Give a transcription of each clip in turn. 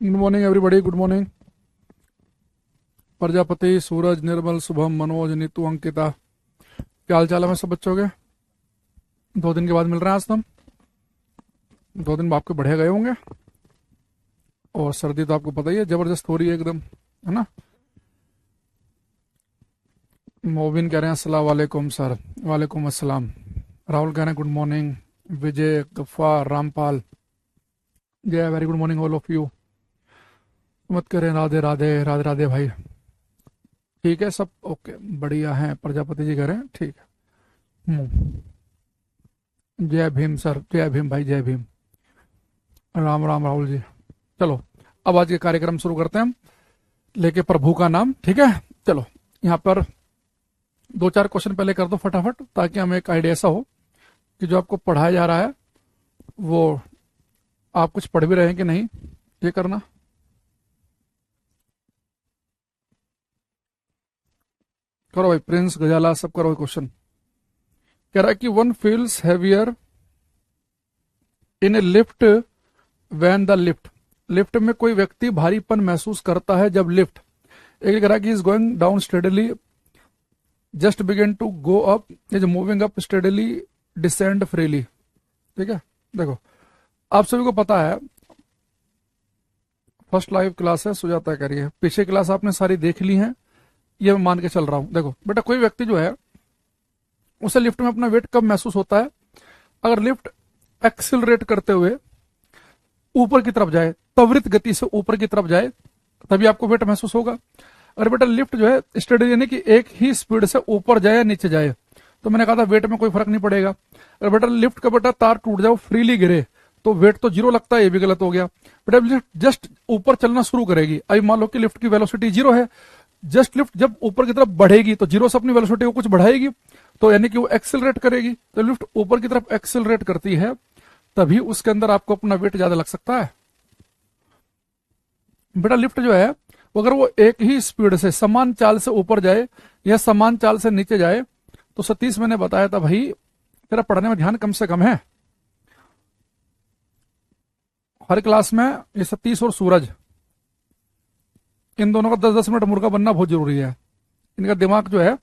Good morning everybody, good morning. Prajapati, Suraj, Nirmal, Shubham, Manoj, Neetu, Ankita, क्या हाल चाल है मैं सब बच्चों के? 2 दिन के बाद मिल रहे हैं आज तुम। 2 दिन आपके बढ़िया गए होंगे। और सर्दी तो आपको पता ही है, जबरदस्त हो रही है एकदम, है ना। मोबिन कह रहे हैं अस्सलाम वालेकुम सर। वालेकुम अस्सलाम। राहुल कह रहे हैं गुड मॉर्निंग। विजय, गफ्फार, रामपाल, जय very good morning all of you. मत करें राधे राधे राधे राधे भाई। ठीक है सब ओके, बढ़िया है। प्रजापति जी कह रहे हैं ठीक है। जय भीम सर, जय भीम भाई, जय भीम। राम राम राहुल जी। चलो अब आज के कार्यक्रम शुरू करते हैं हम, लेके प्रभु का नाम। ठीक है, चलो यहाँ पर 2-4 क्वेश्चन पहले कर दो फटाफट, ताकि हमें एक आइडिया ऐसा हो कि जो आपको पढ़ाया जा रहा है वो आप कुछ पढ़ भी रहे हैं कि नहीं, ये करना। करो भाई, प्रिंस, गजाला, सब करो क्वेश्चन। कह रहा है कि one feels heavier in A lift when the lift. Lift में कोई व्यक्ति भारीपन महसूस करता है जब लिफ्ट, एक कह रहा है कि is going down steadily, just begin to go up, is moving up steadily, descend freely. ठीक है, देखो आप सभी को पता है, फर्स्ट लाइव क्लास है, सुजाता कह रही है, पीछे क्लास आपने सारी देख ली है, ये मैं मान के चल रहा हूं। देखो बेटा, कोई व्यक्ति जो है उसे लिफ्ट में अपना वेट कब महसूस होता है? अगर लिफ्ट एक्सिलरेट करते हुए ऊपर की तरफ जाए, त्वरित गति से ऊपर की तरफ जाए, तभी आपको वेट महसूस होगा। अगर बेटा लिफ्ट जो है स्टेडी, यानी कि एक ही स्पीड से ऊपर जाए या नीचे जाए, तो मैंने कहा था वेट में कोई फर्क नहीं पड़ेगा। अगर बेटा लिफ्ट का बेटा तार टूट जाए, फ्रीली गिरे, तो वेट तो 0 लगता है, ये भी गलत हो गया। बेटा लिफ्ट जस्ट ऊपर चलना शुरू करेगी, अभी मान लो कि लिफ्ट की वेलोसिटी 0 है, जस्ट लिफ्ट जब ऊपर की तरफ बढ़ेगी तो 0 से अपनी वेलोसिटी को कुछ बढ़ाएगी, तो यानी कि वो एक्सिलरेट करेगी। तो लिफ्ट ऊपर की तरफ एक्सिलरेट करती है, तभी उसके अंदर आपको अपना वेट ज्यादा लग सकता है। बेटा लिफ्ट जो है अगर वो एक ही स्पीड से समान चाल से ऊपर जाए या समान चाल से नीचे जाए, तो सतीश मैंने बताया था भाई, तेरा पढ़ने में ध्यान कम से कम है। हर क्लास में ये सतीश और सूरज, इन दोनों का 10-10 मिनट मुर्गा बनना बहुत जरूरी है। इनका दिमाग जो है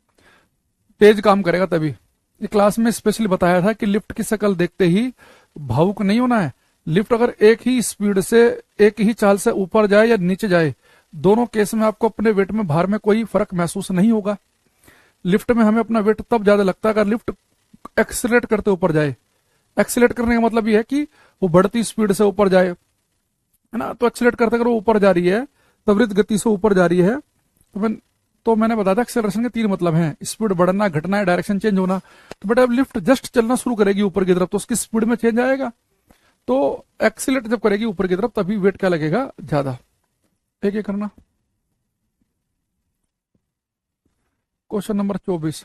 तेज काम करेगा तभी। ये क्लास में स्पेशली बताया था कि लिफ्ट की शक्ल देखते ही भावुक नहीं होना है। लिफ्ट अगर एक ही स्पीड से एक ही चाल से ऊपर जाए या नीचे जाए, दोनों केस में आपको अपने वेट में, भार में कोई फर्क महसूस नहीं होगा। लिफ्ट में हमें अपना वेट तब ज्यादा लगता है अगर लिफ्ट एक्सीलरेट करते ऊपर जाए। एक्सीलरेट करने का मतलब यह है कि वो बढ़ती स्पीड से ऊपर जाए, है ना। तो एक्सीलरेट करते अगर वो ऊपर जा रही है, त्वरित गति से ऊपर जा रही है, तो मैंने बताया था एक्सेलरेशन के 3 मतलब हैं, स्पीड बढ़ना, घटना है, डायरेक्शन चेंज होना। तो बेटा अब लिफ्ट जस्ट चलना शुरू करेगी ऊपर की तरफ, तो उसकी स्पीड में चेंज आएगा। तो एक्सीलरेट जब करेगी ऊपर की तरफ, तभी वेट क्या लगेगा? ज्यादा। एक एक करना। Question number 24।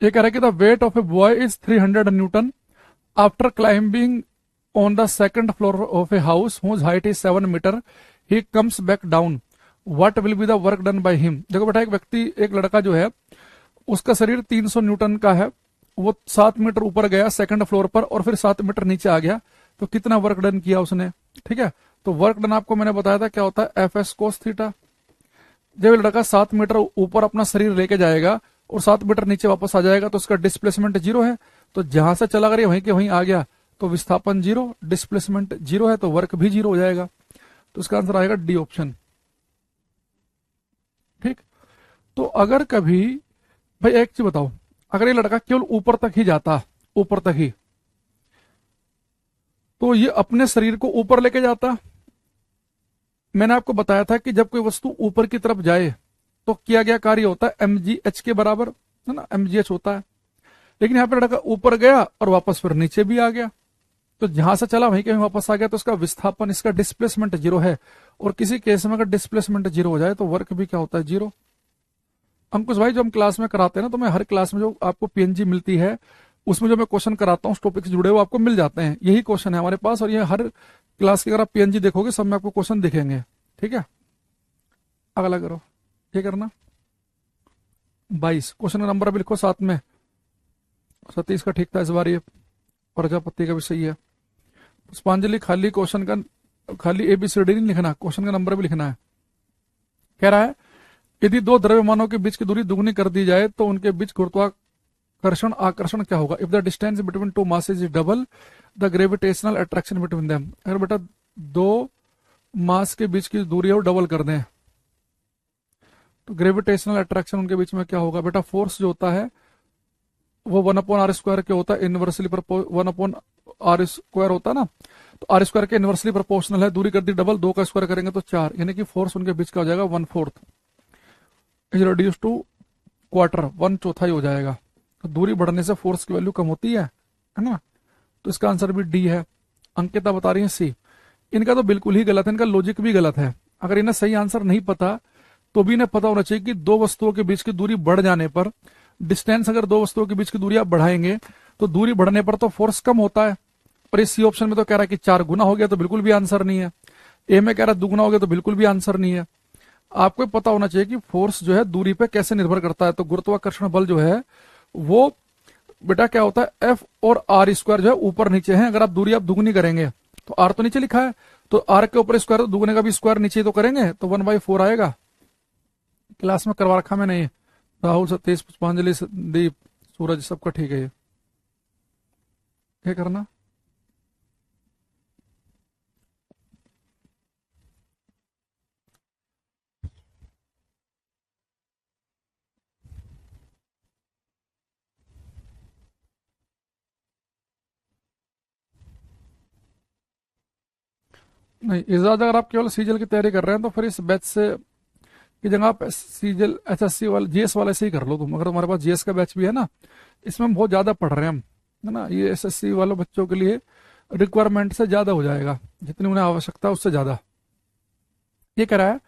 ये कह रहा है कि the weight of a boy is 300 newton after climbing on the second floor of a house whose height is 7 metre, he comes back down, what will be the work done by him. देखो बेटा, एक व्यक्ति, एक लड़का जो है, उसका शरीर 300 न्यूटन का है, वो 7 मीटर ऊपर गया सेकंड फ्लोर पर, और फिर 7 मीटर नीचे आ गया, तो कितना वर्क डन किया उसने? ठीक है, तो वर्क डन आपको मैंने बताया था क्या होता है, एफ एस कोस थीटा। जब लड़का 7 मीटर ऊपर अपना शरीर लेके जाएगा और 7 मीटर नीचे वापस आ जाएगा, तो उसका डिस्प्लेसमेंट 0 है। तो जहां से चला गया वहीं के वहीं आ गया, तो विस्थापन 0, डिस्प्लेसमेंट 0 है, तो वर्क भी 0 हो जाएगा। तो इसका आंसर आएगा डी ऑप्शन। ठीक, तो अगर कभी, भाई एक चीज बताओ, अगर ये लड़का केवल ऊपर तक ही जाता, ऊपर तक ही, तो ये अपने शरीर को ऊपर लेके जाता। मैंने आपको बताया था कि जब कोई वस्तु ऊपर की तरफ जाए तो किया गया कार्य होता है mgh के बराबर, है ना, mgh होता है। लेकिन यहां पर लड़का ऊपर गया और वापस फिर नीचे भी आ गया, तो जहां से चला वहीं कहीं वापस आ गया, तो इसका विस्थापन, इसका डिस्प्लेसमेंट 0 है। और किसी केस में अगर डिस्प्लेसमेंट 0 हो जाए तो वर्क भी क्या होता है? 0। अंकुश भाई, जो हम क्लास में कराते हैं ना, तो मैं हर क्लास में जो आपको पीएनजी मिलती है, उसमें जो मैं क्वेश्चन कराता हूँ उस टॉपिक से जुड़े हुए आपको मिल जाते हैं। यही क्वेश्चन है हमारे पास, और ये हर क्लास की अगर आप पीएनजी देखोगे सब में आपको क्वेश्चन दिखेंगे। ठीक है, अगला करो, ये करना 22 क्वेश्चन का नंबर अभी लिखो साथ में। सतीश का ठीक था इस बार, ये प्रजापति का भी सही है। पुष्पांजलि खाली क्वेश्चन का खाली ABCD नहीं लिखना, क्वेश्चन का नंबर भी लिखना है। कह रहा है यदि दो द्रव्यमानों के बीच की दूरी दुगनी कर दी जाए तो उनके बीच गुरुत्वाकर्षण आकर्षण क्या होगा। If the distance between two masses is double the gravitational attraction between them. अगर बेटा दो मास के बीच की दूरी है वो डबल कर दें तो ग्रेविटेशनल अट्रैक्शन उनके बीच में क्या होगा। बेटा फोर्स जो होता है वो 1/r² के होता है, इनवर्सली 1/r² होता है ना, तो r² के इनवर्सली प्रोपोर्शनल है। दूरी कर दी डबल, 2 का स्क्वायर करेंगे तो 4, यानी कि फोर्स उनके बीच का हो जाएगा 1/4 इज रिड्यूस टू क्वार्टर, 1/4 हो जाएगा। तो दूरी बढ़ने से फोर्स की वैल्यू कम होती है ना। तो इसका आंसर भी डी है। अंकिता बता रही है सी। इनका तो बिल्कुल ही गलत है, इनका लॉजिक भी गलत है। अगर इन्हें सही आंसर नहीं पता तो भी इन्हें पता होना चाहिए कि दो वस्तुओं के बीच की दूरी बढ़ जाने पर, डिस्टेंस अगर दो वस्तुओं के बीच की दूरी आप बढ़ाएंगे तो दूरी बढ़ने पर तो फोर्स कम होता है। और इस सी ऑप्शन में तो कह रहा है कि 4 गुना हो गया, तो बिल्कुल भी आंसर नहीं है। ए में कह रहा है 2 गुना हो गया, तो बिल्कुल भी आंसर नहीं है। आपको पता होना चाहिए कि फोर्स जो है दूरी पे कैसे निर्भर करता है। तो गुरुत्वाकर्षण बल जो है वो बेटा क्या होता है, F और r² जो है ऊपर नीचे है। अगर आप दूरी आप दुगनी करेंगे तो r तो नीचे लिखा है, तो r के ऊपर स्क्वायर, तो दुगने का भी स्क्वायर नीचे तो करेंगे तो 1/4 आएगा। क्लास में करवा रखा मैंने ये। राहुल, सतीश, पुष्पांजलि, दीप, सूरज, सबका ठीक है। ये करना नहीं। इस बार अगर आप केवल सीजल की तैयारी कर रहे हैं तो फिर इस बैच से की जगह आप सीजल SSC वाले GS वाले से ही कर लो तुम। अगर तुम्हारे पास GS का बैच भी है ना, इसमें हम बहुत ज्यादा पढ़ रहे हैं हम, है ना। ये SSC वाले बच्चों के लिए रिक्वायरमेंट से ज्यादा हो जाएगा, जितनी उन्हें आवश्यकता है उससे ज्यादा। ये कह रहा है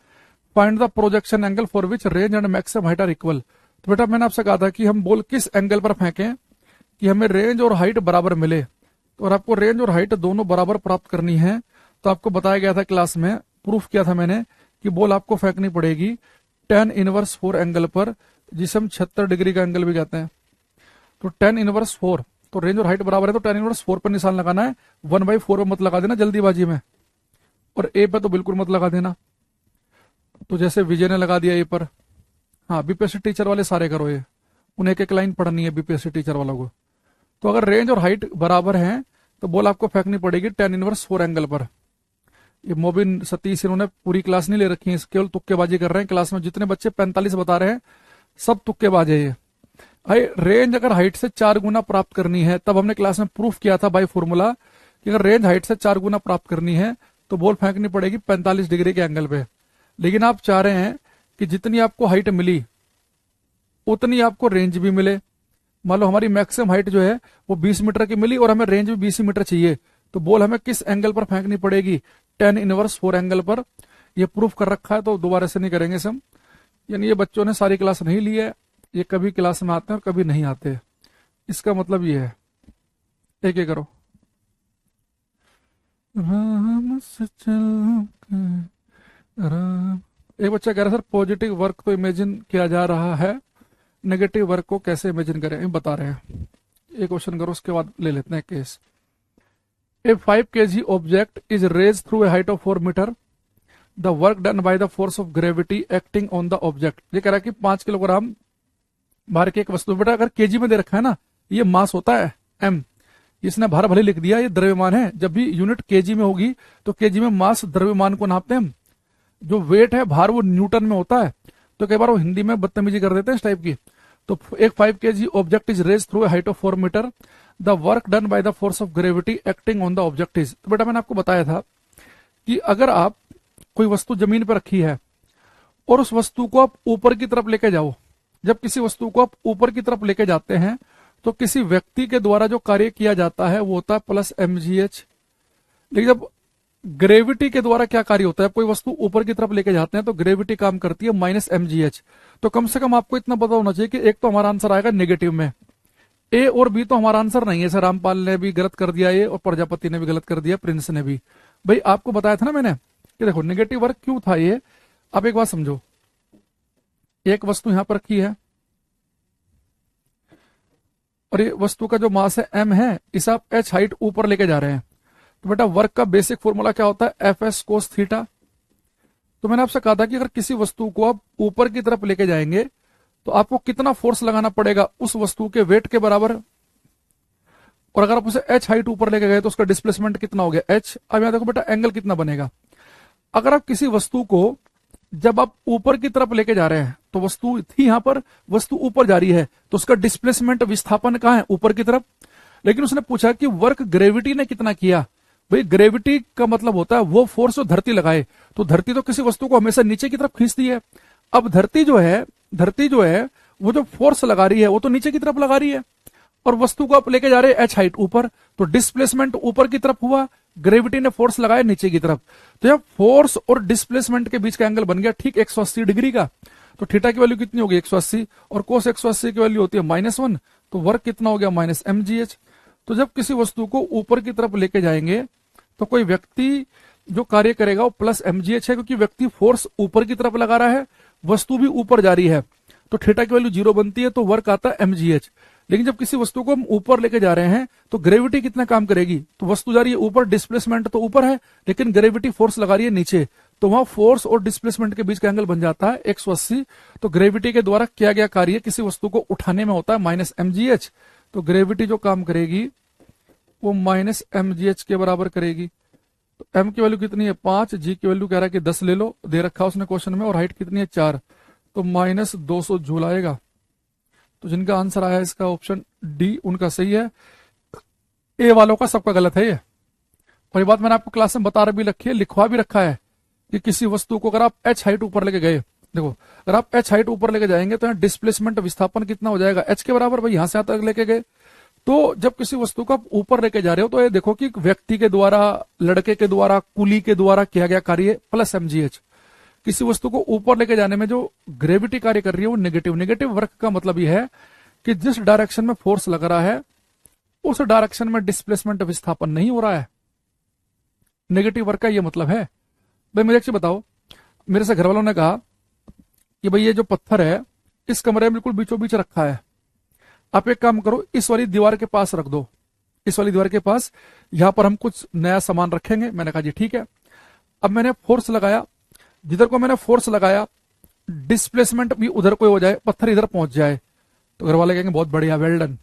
find the projection angle for which range and maximum height are equal. तो बेटा मैंने आपसे कहा था कि हम बॉल किस एंगल पर फेंकें कि हमें रेंज और हाइट बराबर मिले। तो अगर आपको रेंज और हाइट दोनों बराबर प्राप्त करनी है तो आपको बताया गया था क्लास में, प्रूफ किया था मैंने कि बॉल आपको फेंकनी पड़ेगी tan इनवर्स 4 एंगल पर, जिसे हम 76 डिग्री का एंगल भी कहते हैं। तो tan इनवर्स 4, तो रेंज और हाइट बराबर है तो tan इनवर्स 4 पर निशान लगाना है, 1/4 पे मत लगा देना जल्दीबाजी में, और ए पे तो बिल्कुल मत लगा देना। तो जैसे विजय ने लगा दिया ए पर। हाँ, BPSC टीचर वाले सारे करो ये, उन्हें एक एक लाइन पढ़नी है BPSC टीचर वालों को। तो अगर रेंज और हाइट बराबर है तो बॉल आपको फेंकनी पड़ेगी tan इनवर्स 4 एंगल पर। ये मोबिन, सतीश, इन्होंने पूरी क्लास नहीं ले रखी है, केवल तुक्केबाजी कर रहे हैं। क्लास में जितने बच्चे 45 बता रहे हैं सब तुक्केबाज है ये। भाई रेंज अगर हाइट से 4 गुना प्राप्त करनी है, तब हमने क्लास में प्रूफ किया था बाई फॉर्मूला कि अगर रेंज हाइट से 4 गुना प्राप्त करनी है तो बॉल फेंकनी पड़ेगी 45 डिग्री के एंगल पे। लेकिन आप चाह रहे हैं कि जितनी आपको हाइट मिली उतनी आपको रेंज भी मिले। मान लो हमारी मैक्सिमम हाइट जो है वो 20 मीटर की मिली और हमें रेंज भी 20 मीटर चाहिए, तो बॉल हमें किस एंगल पर फेंकनी पड़ेगी, tan इनवर्स 4 एंगल पर। ये प्रूफ कर रखा है तो दोबारा से नहीं करेंगे हम। यानी ये बच्चों ने सारी क्लास नहीं ली है, ये कभी क्लास में आते हैं और कभी नहीं आते, इसका मतलब ये है। एक एक करो। राम से चल के राम। एक बच्चा कह रहा है सर पॉजिटिव वर्क तो इमेजिन किया जा रहा है, नेगेटिव वर्क को कैसे इमेजिन करें, ये बता रहे हैं। एक क्वेश्चन करो उसके बाद ले लेते हैं case. A 5 kg object is raised through a height of 4 meter. The work done by the force of gravity acting on the object. ये कह रहा है कि 5 किलोग्राम भार की एक वस्तु, बेटा अगर केजी में दे रखा है ना, ये मास होता है m, इसने भार भले लिख दिया, ये द्रव्यमान है। जब भी यूनिट केजी में होगी तो केजी में मास द्रव्यमान को नापते हैं हम। जो वेट है भार वो न्यूटन में होता है। तो कई बार वो हिंदी में बदतमीजी कर देते हैं इस टाइप की। तो एक 5 kg object is raise through a height of 4 metre, the work done by the force of gravity acting on the object is. तो बेटा मैंने आपको बताया था कि अगर आप कोई वस्तु जमीन पर रखी है और उस वस्तु को आप ऊपर की तरफ लेके जाओ, जब किसी वस्तु को आप ऊपर की तरफ लेके जाते हैं तो किसी व्यक्ति के द्वारा जो कार्य किया जाता है वो होता है प्लस mgh। लेकिन जब ग्रेविटी के द्वारा क्या कार्य होता है, कोई वस्तु ऊपर की तरफ लेके जाते हैं तो ग्रेविटी काम करती है माइनस mgh। तो कम से कम आपको इतना पता होना चाहिए कि एक तो हमारा आंसर आएगा नेगेटिव में, ए और बी तो हमारा आंसर नहीं है सर, रामपाल ने भी गलत कर दिया ये और प्रजापति ने भी गलत कर दिया, प्रिंस ने भी। भाई आपको बताया था ना मैंने कि देखो नेगेटिव वर्क क्यों था ये। अब एक बात समझो, एक वस्तु यहां पर रखी है और ये वस्तु का जो मास है m है, इसे आप h हाइट ऊपर लेके जा रहे हैं, तो बेटा वर्क का बेसिक फॉर्मूला क्या होता है, एफ एस कोस थीटा। तो मैंने आपसे कहा था कि अगर किसी वस्तु को आप ऊपर की तरफ लेके जाएंगे तो आपको कितना फोर्स लगाना पड़ेगा उस वस्तु के वेट के बराबर, और अगर आप उसे h हाइट ऊपर लेके गए तो उसका डिस्प्लेसमेंट कितना हो गया h। अब यहां देखो बेटा एंगल कितना बनेगा, अगर आप किसी वस्तु को जब आप ऊपर की तरफ लेके जा रहे हैं तो वस्तु थी यहां पर, वस्तु ऊपर जा रही है तो उसका डिस्प्लेसमेंट विस्थापन कहां है, ऊपर की तरफ। लेकिन उसने पूछा कि वर्क ग्रेविटी ने कितना किया। भाई ग्रेविटी का मतलब होता है वो फोर्स जो धरती लगाए, तो धरती तो किसी वस्तु को हमेशा नीचे की तरफ खींचती है। अब धरती जो है वो जो फोर्स लगा रही है वो तो नीचे की तरफ लगा रही है, और वस्तु को आप लेके जा रहे हैं h हाइट ऊपर, तो डिस्प्लेसमेंट ऊपर की तरफ हुआ, ग्रेविटी ने फोर्स लगाया नीचे की तरफ। तो यह फोर्स और डिस्प्लेसमेंट के बीच का एंगल बन गया ठीक 180 डिग्री का। तो थीटा की वैल्यू कितनी होगी 180, और कोस 180 की वैल्यू होती है -1, तो वर्क कितना हो गया -mgh। तो जब किसी वस्तु को ऊपर की तरफ लेके जाएंगे तो कोई व्यक्ति जो कार्य करेगा वो प्लस mgh है, क्योंकि व्यक्ति फोर्स ऊपर की तरफ लगा रहा है, वस्तु भी ऊपर जा रही है, तो थीटा की वैल्यू 0 बनती है, तो वर्क आता है mgh। लेकिन जब किसी वस्तु को हम ऊपर लेके जा रहे हैं तो ग्रेविटी कितना काम करेगी, तो वस्तु जा रही है ऊपर, डिस्प्लेसमेंट तो ऊपर है लेकिन ग्रेविटी फोर्स लगा रही है नीचे, तो वहां फोर्स और डिस्प्लेसमेंट के बीच का एंगल बन जाता है 180। तो ग्रेविटी के द्वारा किया गया कार्य किसी वस्तु को उठाने में होता है -mgh, तो ग्रेविटी जो काम करेगी वो -mgh के बराबर करेगी। तो m की वैल्यू कितनी है 5, g की वैल्यू कह रहा है कि 10 ले लो, दे रखा उसने क्वेश्चन में, और हाइट कितनी है 4, तो -200 जूल आएगा। तो जिनका आंसर आया इसका ऑप्शन डी उनका सही है, ए वालों का सबका गलत है ये। और ये बात मैंने आपको क्लास में बता भी रखी है, लिखवा भी रखा है कि किसी वस्तु को अगर आप h हाइट ऊपर लेके गए, देखो अगर आप h हाइट ऊपर लेके जाएंगे तो यहाँ डिस्प्लेसमेंट विस्थापन कितना हो जाएगा h के बराबर। भाई यहां से यहां तक लेके गए, तो जब किसी वस्तु को आप ऊपर लेके जा रहे हो तो ये देखो कि व्यक्ति के द्वारा, लड़के के द्वारा, कुली के द्वारा किया गया कार्य प्लस mgh। किसी वस्तु को ऊपर लेके जाने में जो ग्रेविटी कार्य कर रही है वो नेगेटिव वर्क का मतलब यह है कि जिस डायरेक्शन में फोर्स लग रहा है उस डायरेक्शन में डिस्प्लेसमेंट विस्थापन नहीं हो रहा है। नेगेटिव वर्क का ये मतलब है। भाई मुझे एक चीज बताओ, मेरे से घर वालों ने कहा कि भाई ये जो पत्थर है इस कमरे में बिल्कुल बीचों बीच रखा है, आप एक काम करो इस वाली दीवार के पास रख दो, इस वाली दीवार के पास, यहां पर हम कुछ नया सामान रखेंगे। मैंने कहा जी ठीक है। अब मैंने फोर्स लगाया, जिधर को मैंने फोर्स लगाया डिस्प्लेसमेंट भी उधर को हो जाए, पत्थर इधर पहुंच जाए, तो घर वाले कहेंगे बहुत बढ़िया, वेल डन,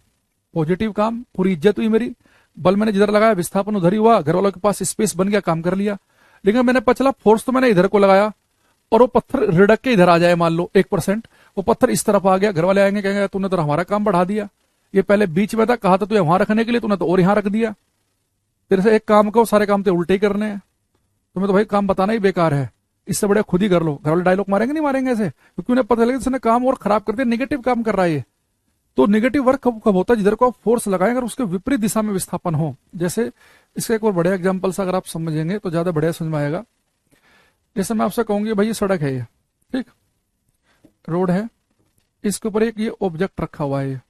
पॉजिटिव काम, पूरी इज्जत हुई मेरी। बल मैंने जिधर लगाया विस्थापन उधर ही हुआ, घर वालों के पास स्पेस बन गया, काम कर लिया। लेकिन मैंने पचला फोर्स तो मैंने इधर को लगाया और वो पत्थर रिड़क के इधर आ जाए, मान लो 1%, वो पत्थर इस तरफ आ गया, घर वाले आएंगे कहेंगे तूने तो हमारा काम बढ़ा दिया, ये पहले बीच में था, कहा था तुझे वहां रखने के लिए, तूने तो और यहां रख दिया, तेरे से एक काम को सारे काम तो उल्टे ही करने हैं, तुम्हें तो भाई काम बताना ही बेकार है, इससे बड़े खुद ही कर लो। घर वाले डायलॉग मारेंगे नहीं मारेंगे ऐसे, क्योंकि उन्हें पता लगे इसने काम और खराब कर दिया, नेगेटिव काम कर रहा है ये। तो नेगेटिव वर्क कब होता है, जिधर को आप फोर्स लगाएंगे और उसके विपरीत दिशा में विस्थापन हो। जैसे इसका एक और बढ़िया एग्जांपल से अगर आप समझेंगे तो ज्यादा बढ़िया समझ में आएगा। जैसे मैं आपसे कहूंगी भाई ये सड़क है, ये ठीक रोड है, इसके ऊपर एक ये ऑब्जेक्ट रखा हुआ है, ये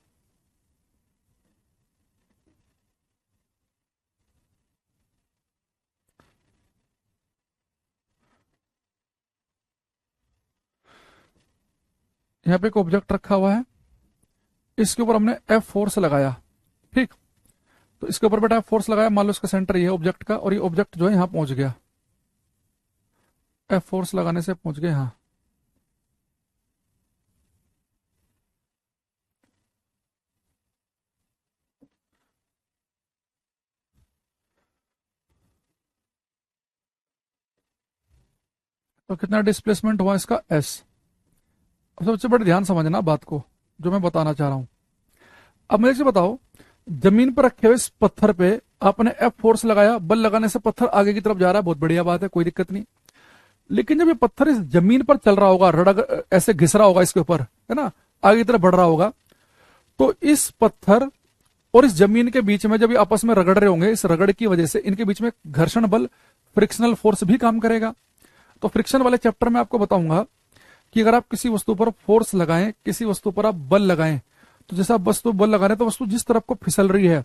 यहाँ पे एक ऑब्जेक्ट रखा हुआ है, इसके ऊपर हमने एफ फोर्स लगाया, ठीक। तो इसके ऊपर बेटा फोर्स लगाया, मान लो इसका सेंटर ये है ऑब्जेक्ट का, और ये ऑब्जेक्ट जो है यहां पहुंच गया, एफ फोर्स लगाने से पहुंच गए यहां। तो कितना डिस्प्लेसमेंट हुआ इसका एस। अब सबसे बड़े ध्यान समझना बात को जो मैं बताना चाह रहा हूं। अब मुझे से बताओ, जमीन पर रखे हुए इस पत्थर पे आपने एफ फोर्स लगाया, बल लगाने से पत्थर आगे की तरफ जा रहा है, बहुत बढ़िया बात है, कोई दिक्कत नहीं। लेकिन जब ये पत्थर इस जमीन पर चल रहा होगा, रड़क ऐसे घिस रहा होगा इसके ऊपर, है ना, आगे की तरफ बढ़ रहा होगा, तो इस पत्थर और इस जमीन के बीच में जब ये आपस में रगड़ रहे होंगे, इस रगड़ की वजह से इनके बीच में घर्षण बल, फ्रिक्शनल फोर्स भी काम करेगा। तो फ्रिक्शन वाले चैप्टर में आपको बताऊंगा कि अगर आप किसी वस्तु पर फोर्स लगाएं, किसी वस्तु पर आप बल लगाएं, तो जैसे आप वस्तु बल लगा रहे हैं तो वस्तु जिस तरफ को फिसल रही है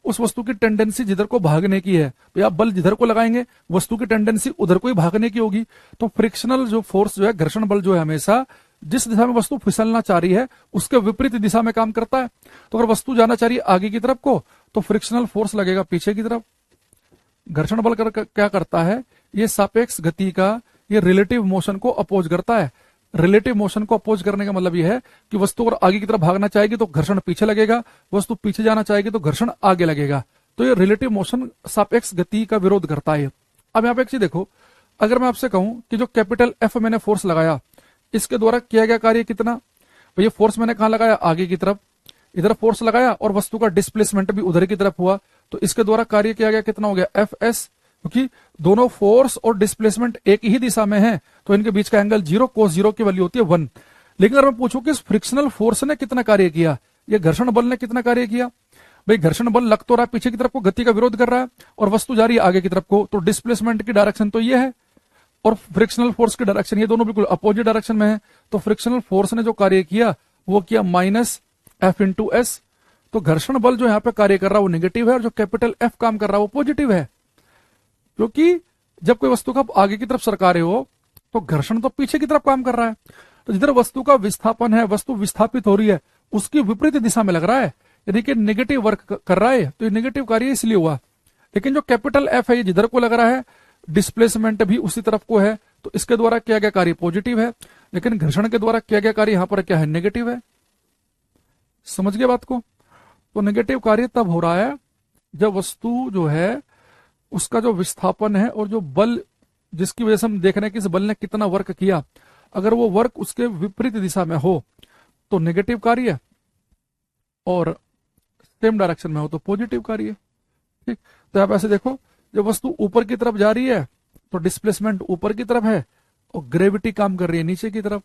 उस वस्तु की टेंडेंसी जिधर को भागने की है, तो आप बल जिधर को लगाएंगे वस्तु की टेंडेंसी उधर को ही भागने की होगी। तो फ्रिक्शनल जो फोर्स जो है, घर्षण बल जो है, हमेशा जिस दिशा में वस्तु फिसलना चाह रही है उसके विपरीत दिशा में काम करता है। तो अगर वस्तु जाना चाह रही है आगे की तरफ को तो फ्रिक्शनल फोर्स लगेगा पीछे की तरफ। घर्षण बल क्या करता है, ये सापेक्ष गति का, ये रिलेटिव मोशन को अपोज करता है। रिलेटिव मोशन को अपोज करने का मतलब यह है कि वस्तु अगर आगे की तरफ भागना चाहेगी तो घर्षण पीछे लगेगा, वस्तु पीछे जाना चाहेगी तो घर्षण आगे लगेगा। तो ये रिलेटिव मोशन सापेक्ष गति का विरोध करता है। अब यहाँ पे एक चीज देखो, अगर मैं आपसे कहूं कि जो कैपिटल एफ मैंने फोर्स लगाया इसके द्वारा किया गया कार्य कितना, तो ये फोर्स मैंने कहां लगाया, आगे की तरफ, इधर फोर्स लगाया और वस्तु का डिस्प्लेसमेंट भी उधर की तरफ हुआ, तो इसके द्वारा कार्य किया गया कितना हो गया, एफ एस। क्योंकि दोनों फोर्स और डिस्प्लेसमेंट एक ही दिशा में है तो इनके बीच का एंगल 0, cos 0 की वैल्यू होती है 1। लेकिन अगर मैं पूछूं कि इस फ्रिक्शनल फोर्स ने कितना कार्य किया, ये घर्षण बल ने कितना कार्य किया, भाई घर्षण बल लग तो रहा है पीछे की तरफ को, गति का विरोध कर रहा है और वस्तु जा रही है आगे की तरफ को, तो डिस्प्लेसमेंट की डायरेक्शन तो ये है और फ्रिक्शनल फोर्स की डायरेक्शन, ये दोनों बिल्कुल अपोजिट डायरेक्शन में है। तो फ्रिक्शनल फोर्स ने जो कार्य किया वो किया माइनस एफ इंटू एस। तो घर्षण बल जो यहाँ पे कार्य कर रहा है वो नेगेटिव है और जो कैपिटल एफ काम कर रहा है वो पॉजिटिव है। क्योंकि जब कोई वस्तु का आगे की तरफ सरका रहे हो तो घर्षण तो पीछे की तरफ काम कर रहा है। तो जिधर वस्तु का विस्थापन है, वस्तु विस्थापित हो रही है, उसकी विपरीत दिशा में लग रहा है, यानी कि नेगेटिव वर्क कर रहा है। तो ये नेगेटिव कार्य इसलिए हुआ। लेकिन जो कैपिटल एफ है ये जिधर को लग रहा है, डिस्प्लेसमेंट भी उसी तरफ को है, तो इसके द्वारा किया गया कार्य पॉजिटिव है। लेकिन घर्षण के द्वारा किया गया कार्य यहां पर क्या है, नेगेटिव है। समझ गए बात को। तो नेगेटिव कार्य तब हो रहा है जब वस्तु जो है उसका जो विस्थापन है और जो बल जिसकी वजह से हम देख रहे हैं कि इस बल ने कितना वर्क किया, अगर वो वर्क उसके विपरीत दिशा में हो तो नेगेटिव कार्य, और सेम डायरेक्शन में हो तो पॉजिटिव कार्य। ठीक, तो आप ऐसे देखो, जब वस्तु ऊपर की तरफ जा रही है तो डिस्प्लेसमेंट ऊपर की तरफ है और ग्रेविटी काम कर रही है नीचे की तरफ।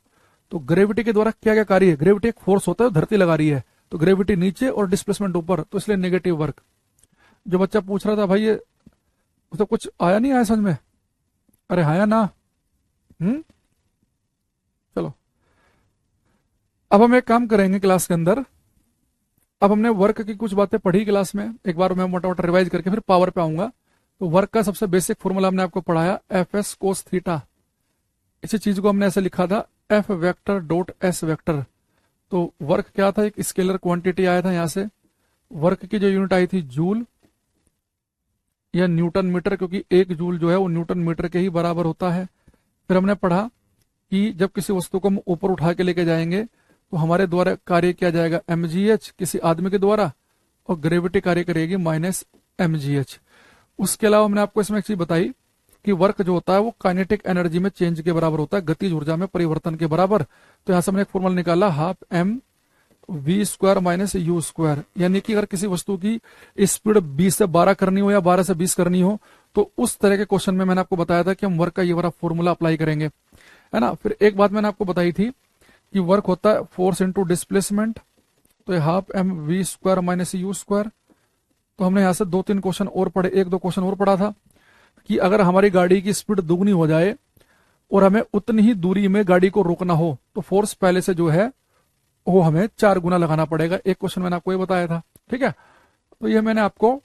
तो ग्रेविटी के द्वारा क्या क्या कार्य है, ग्रेविटी एक फोर्स होता है धरती लगा रही है, तो ग्रेविटी नीचे और डिस्प्लेसमेंट ऊपर, तो इसलिए नेगेटिव वर्क। जो बच्चा पूछ रहा था भाई ये तो कुछ आया नहीं आया समझ में, अरे आया ना। चलो अब हम एक काम करेंगे क्लास के अंदर। अब हमने वर्क की कुछ बातें पढ़ी क्लास में, एक बार मैं मोटा मोटा रिवाइज करके फिर पावर पे आऊंगा। तो वर्क का सबसे बेसिक फॉर्मूला हमने आपको पढ़ाया, एफ एस कोस थीटा। इसी चीज को हमने ऐसे लिखा था, F vector dot S vector. तो वर्क क्या था, एक स्केलर क्वांटिटी आया था यहां से। वर्क की जो यूनिट आई थी जूल या न्यूटन मीटर, क्योंकि एक जूल जो है वो न्यूटन मीटर के ही बराबर होता है। फिर हमने पढ़ा कि जब किसी वस्तु को हम ऊपर उठा के लेके जाएंगे तो हमारे द्वारा कार्य किया जाएगा mgh किसी आदमी के द्वारा, और ग्रेविटी कार्य करेगी माइनस mgh। उसके अलावा हमने आपको इसमें एक चीज बताई कि वर्क जो होता है वो काइनेटिक एनर्जी में चेंज के बराबर होता है, गतिज ऊर्जा में परिवर्तन के बराबर। तो यहां से हमने एक फॉर्मूला निकाला, half m v square minus u square. यानी कि अगर किसी वस्तु की स्पीड 20 से 12 करनी हो या 12 से 20 करनी हो तो उस तरह के क्वेश्चन में मैंने आपको बताया था कि हम वर्क का ये वाला फॉर्मूला अप्लाई करेंगे, है ना। फिर एक बात मैंने आपको बताई थी कि वर्क होता है फोर्स इंटू डिस्प्लेसमेंट, तो ये half m v square minus u square. तो हमने यहां से 2-3 क्वेश्चन और पढ़े, 1-2 क्वेश्चन और पढ़ा था कि अगर हमारी गाड़ी की स्पीड दुगनी हो जाए और हमें उतनी ही दूरी में गाड़ी को रोकना हो तो फोर्स पहले से जो है वो हमें 4 गुना लगाना पड़ेगा। एक क्वेश्चन मैंने आपको ये बताया था, ठीक है। तो ये मैंने आपको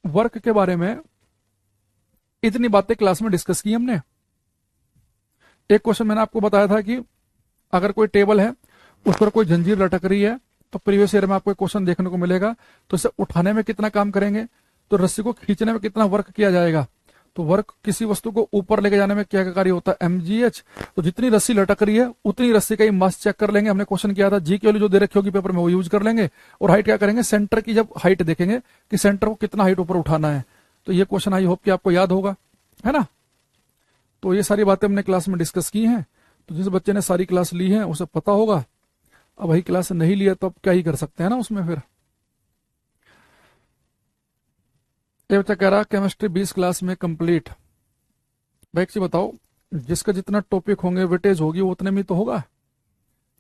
वर्क के बारे में इतनी बातें क्लास में डिस्कस की हमने। एक क्वेश्चन मैंने आपको बताया था कि अगर कोई टेबल है उस पर कोई जंजीर लटक रही है तो प्रीवियस ईयर में आपको एक क्वेश्चन देखने को मिलेगा, तो इसे उठाने में कितना काम करेंगे, तो रस्सी को खींचने में कितना वर्क किया जाएगा। तो वर्क किसी वस्तु को ऊपर लेके जाने में क्या कार्य होता है, mgh। तो जितनी रस्सी लटक रही है उतनी रस्सी का ही मास चेक कर लेंगे। हमने क्वेश्चन किया था, जी की वैल्यू जो दे रखी होगी पेपर में वो यूज कर लेंगे, और हाइट क्या करेंगे, सेंटर की जब हाइट देखेंगे कि सेंटर को कितना हाइट ऊपर उठाना है। तो ये क्वेश्चन आई होप कि आपको याद होगा, है ना। तो ये सारी बातें हमने क्लास में डिस्कस की हैं। तो जिस बच्चे ने सारी क्लास ली है उसे पता होगा। अब वही क्लास नहीं लिया तो अब क्या ही कर सकते हैं ना उसमें। फिर ये बच्चा कह रहा केमिस्ट्री 20 क्लास में कंप्लीट। भाई जी बताओ, जिसका जितना टॉपिक होंगे वेटेज होगी वो उतने में तो होगा,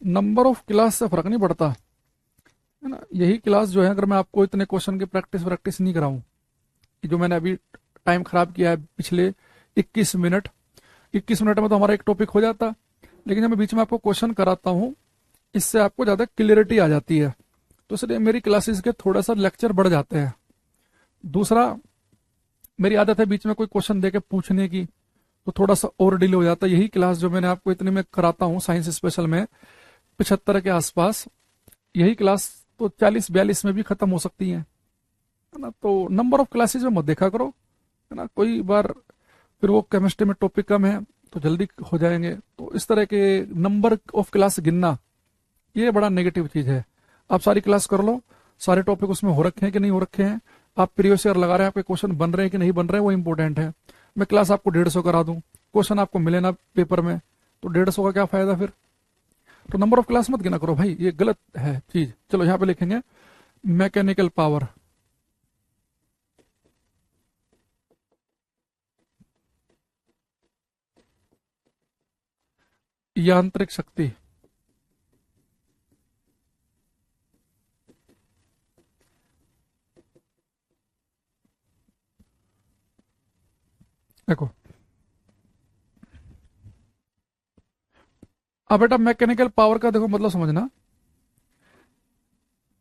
नंबर ऑफ क्लास से फर्क नहीं पड़ता, है ना। यही क्लास जो है, अगर मैं आपको इतने क्वेश्चन की प्रैक्टिस नहीं कराऊं, जो मैंने अभी टाइम खराब किया है पिछले 21 मिनट में तो हमारा एक टॉपिक हो जाता। लेकिन जब मैं बीच में आपको क्वेश्चन कराता हूं इससे आपको ज्यादा क्लियरिटी आ जाती है। तो इसलिए मेरी क्लासेस के थोड़ा सा लेक्चर बढ़ जाते हैं। दूसरा, मेरी आदत है बीच में कोई क्वेश्चन दे के पूछने की, तो थोड़ा सा और डिले हो जाता है। यही क्लास जो मैंने आपको इतने में कराता हूँ साइंस स्पेशल में 75 के आसपास, यही क्लास तो 40-42 में भी खत्म हो सकती है ना। तो नंबर ऑफ क्लासेज में मत देखा करो, है ना। कोई बार फिर वो केमिस्ट्री में टॉपिक कम है तो जल्दी हो जाएंगे, तो इस तरह के नंबर ऑफ क्लास गिनना ये बड़ा नेगेटिव चीज है। आप सारी क्लास कर लो, सारे टॉपिक उसमें हो रखे हैं कि नहीं हो रखे हैं, आप प्रीवियस ईयर लगा रहे हैं, आपके क्वेश्चन बन रहे हैं कि नहीं बन रहे हैं, वो इंपॉर्टेंट है। मैं क्लास आपको 150 करा दूं, क्वेश्चन आपको मिले ना पेपर में, तो 150 का क्या फायदा फिर। तो नंबर ऑफ क्लास मत गिना करो भाई, ये गलत है चीज। चलो यहाँ पे लिखेंगे मैकेनिकल पावर, यांत्रिक शक्ति। देखो अब बेटा मैकेनिकल पावर का देखो मतलब समझना।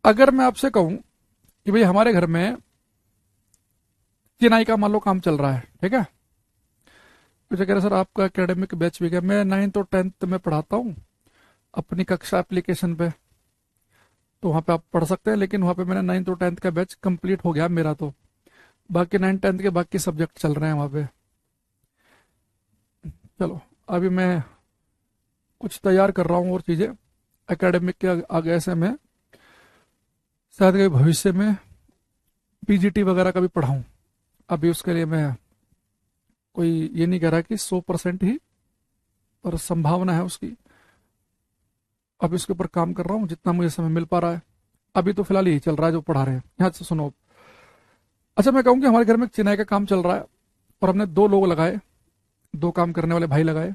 अगर मैं आपसे कहूं कि भाई हमारे घर में चिनाई का मान लो काम चल रहा है, ठीक है। मुझे कह रहे सर आपका एकेडमिक बैच भी गया, मैं 9th और 10th में पढ़ाता हूँ अपनी कक्षा एप्लीकेशन पे, तो वहाँ पे आप पढ़ सकते हैं। लेकिन वहाँ पे मैंने 9th और 10th का बैच कंप्लीट हो गया मेरा, तो बाकी 9th 10th के बाकी सब्जेक्ट चल रहे हैं वहाँ पे। चलो अभी मैं कुछ तैयार कर रहा हूँ और चीज़ें एकेडमिक के आगे, ऐसे मैं शायद कभी भविष्य में पीजीटी वगैरह का भी पढ़ाऊँ। अभी उसके लिए मैं कोई ये नहीं कह रहा कि 100% ही, पर संभावना है उसकी। अभी उसके ऊपर काम कर रहा हूँ जितना मुझे समय मिल पा रहा है। अभी तो फिलहाल यही चल रहा है जो पढ़ा रहे हैं। यहाँ से सुनो। अच्छा मैं कहूँ कि हमारे घर में एक चिनाई का काम चल रहा है और हमने 2 लोग लगाए, 2 काम करने वाले भाई लगाए,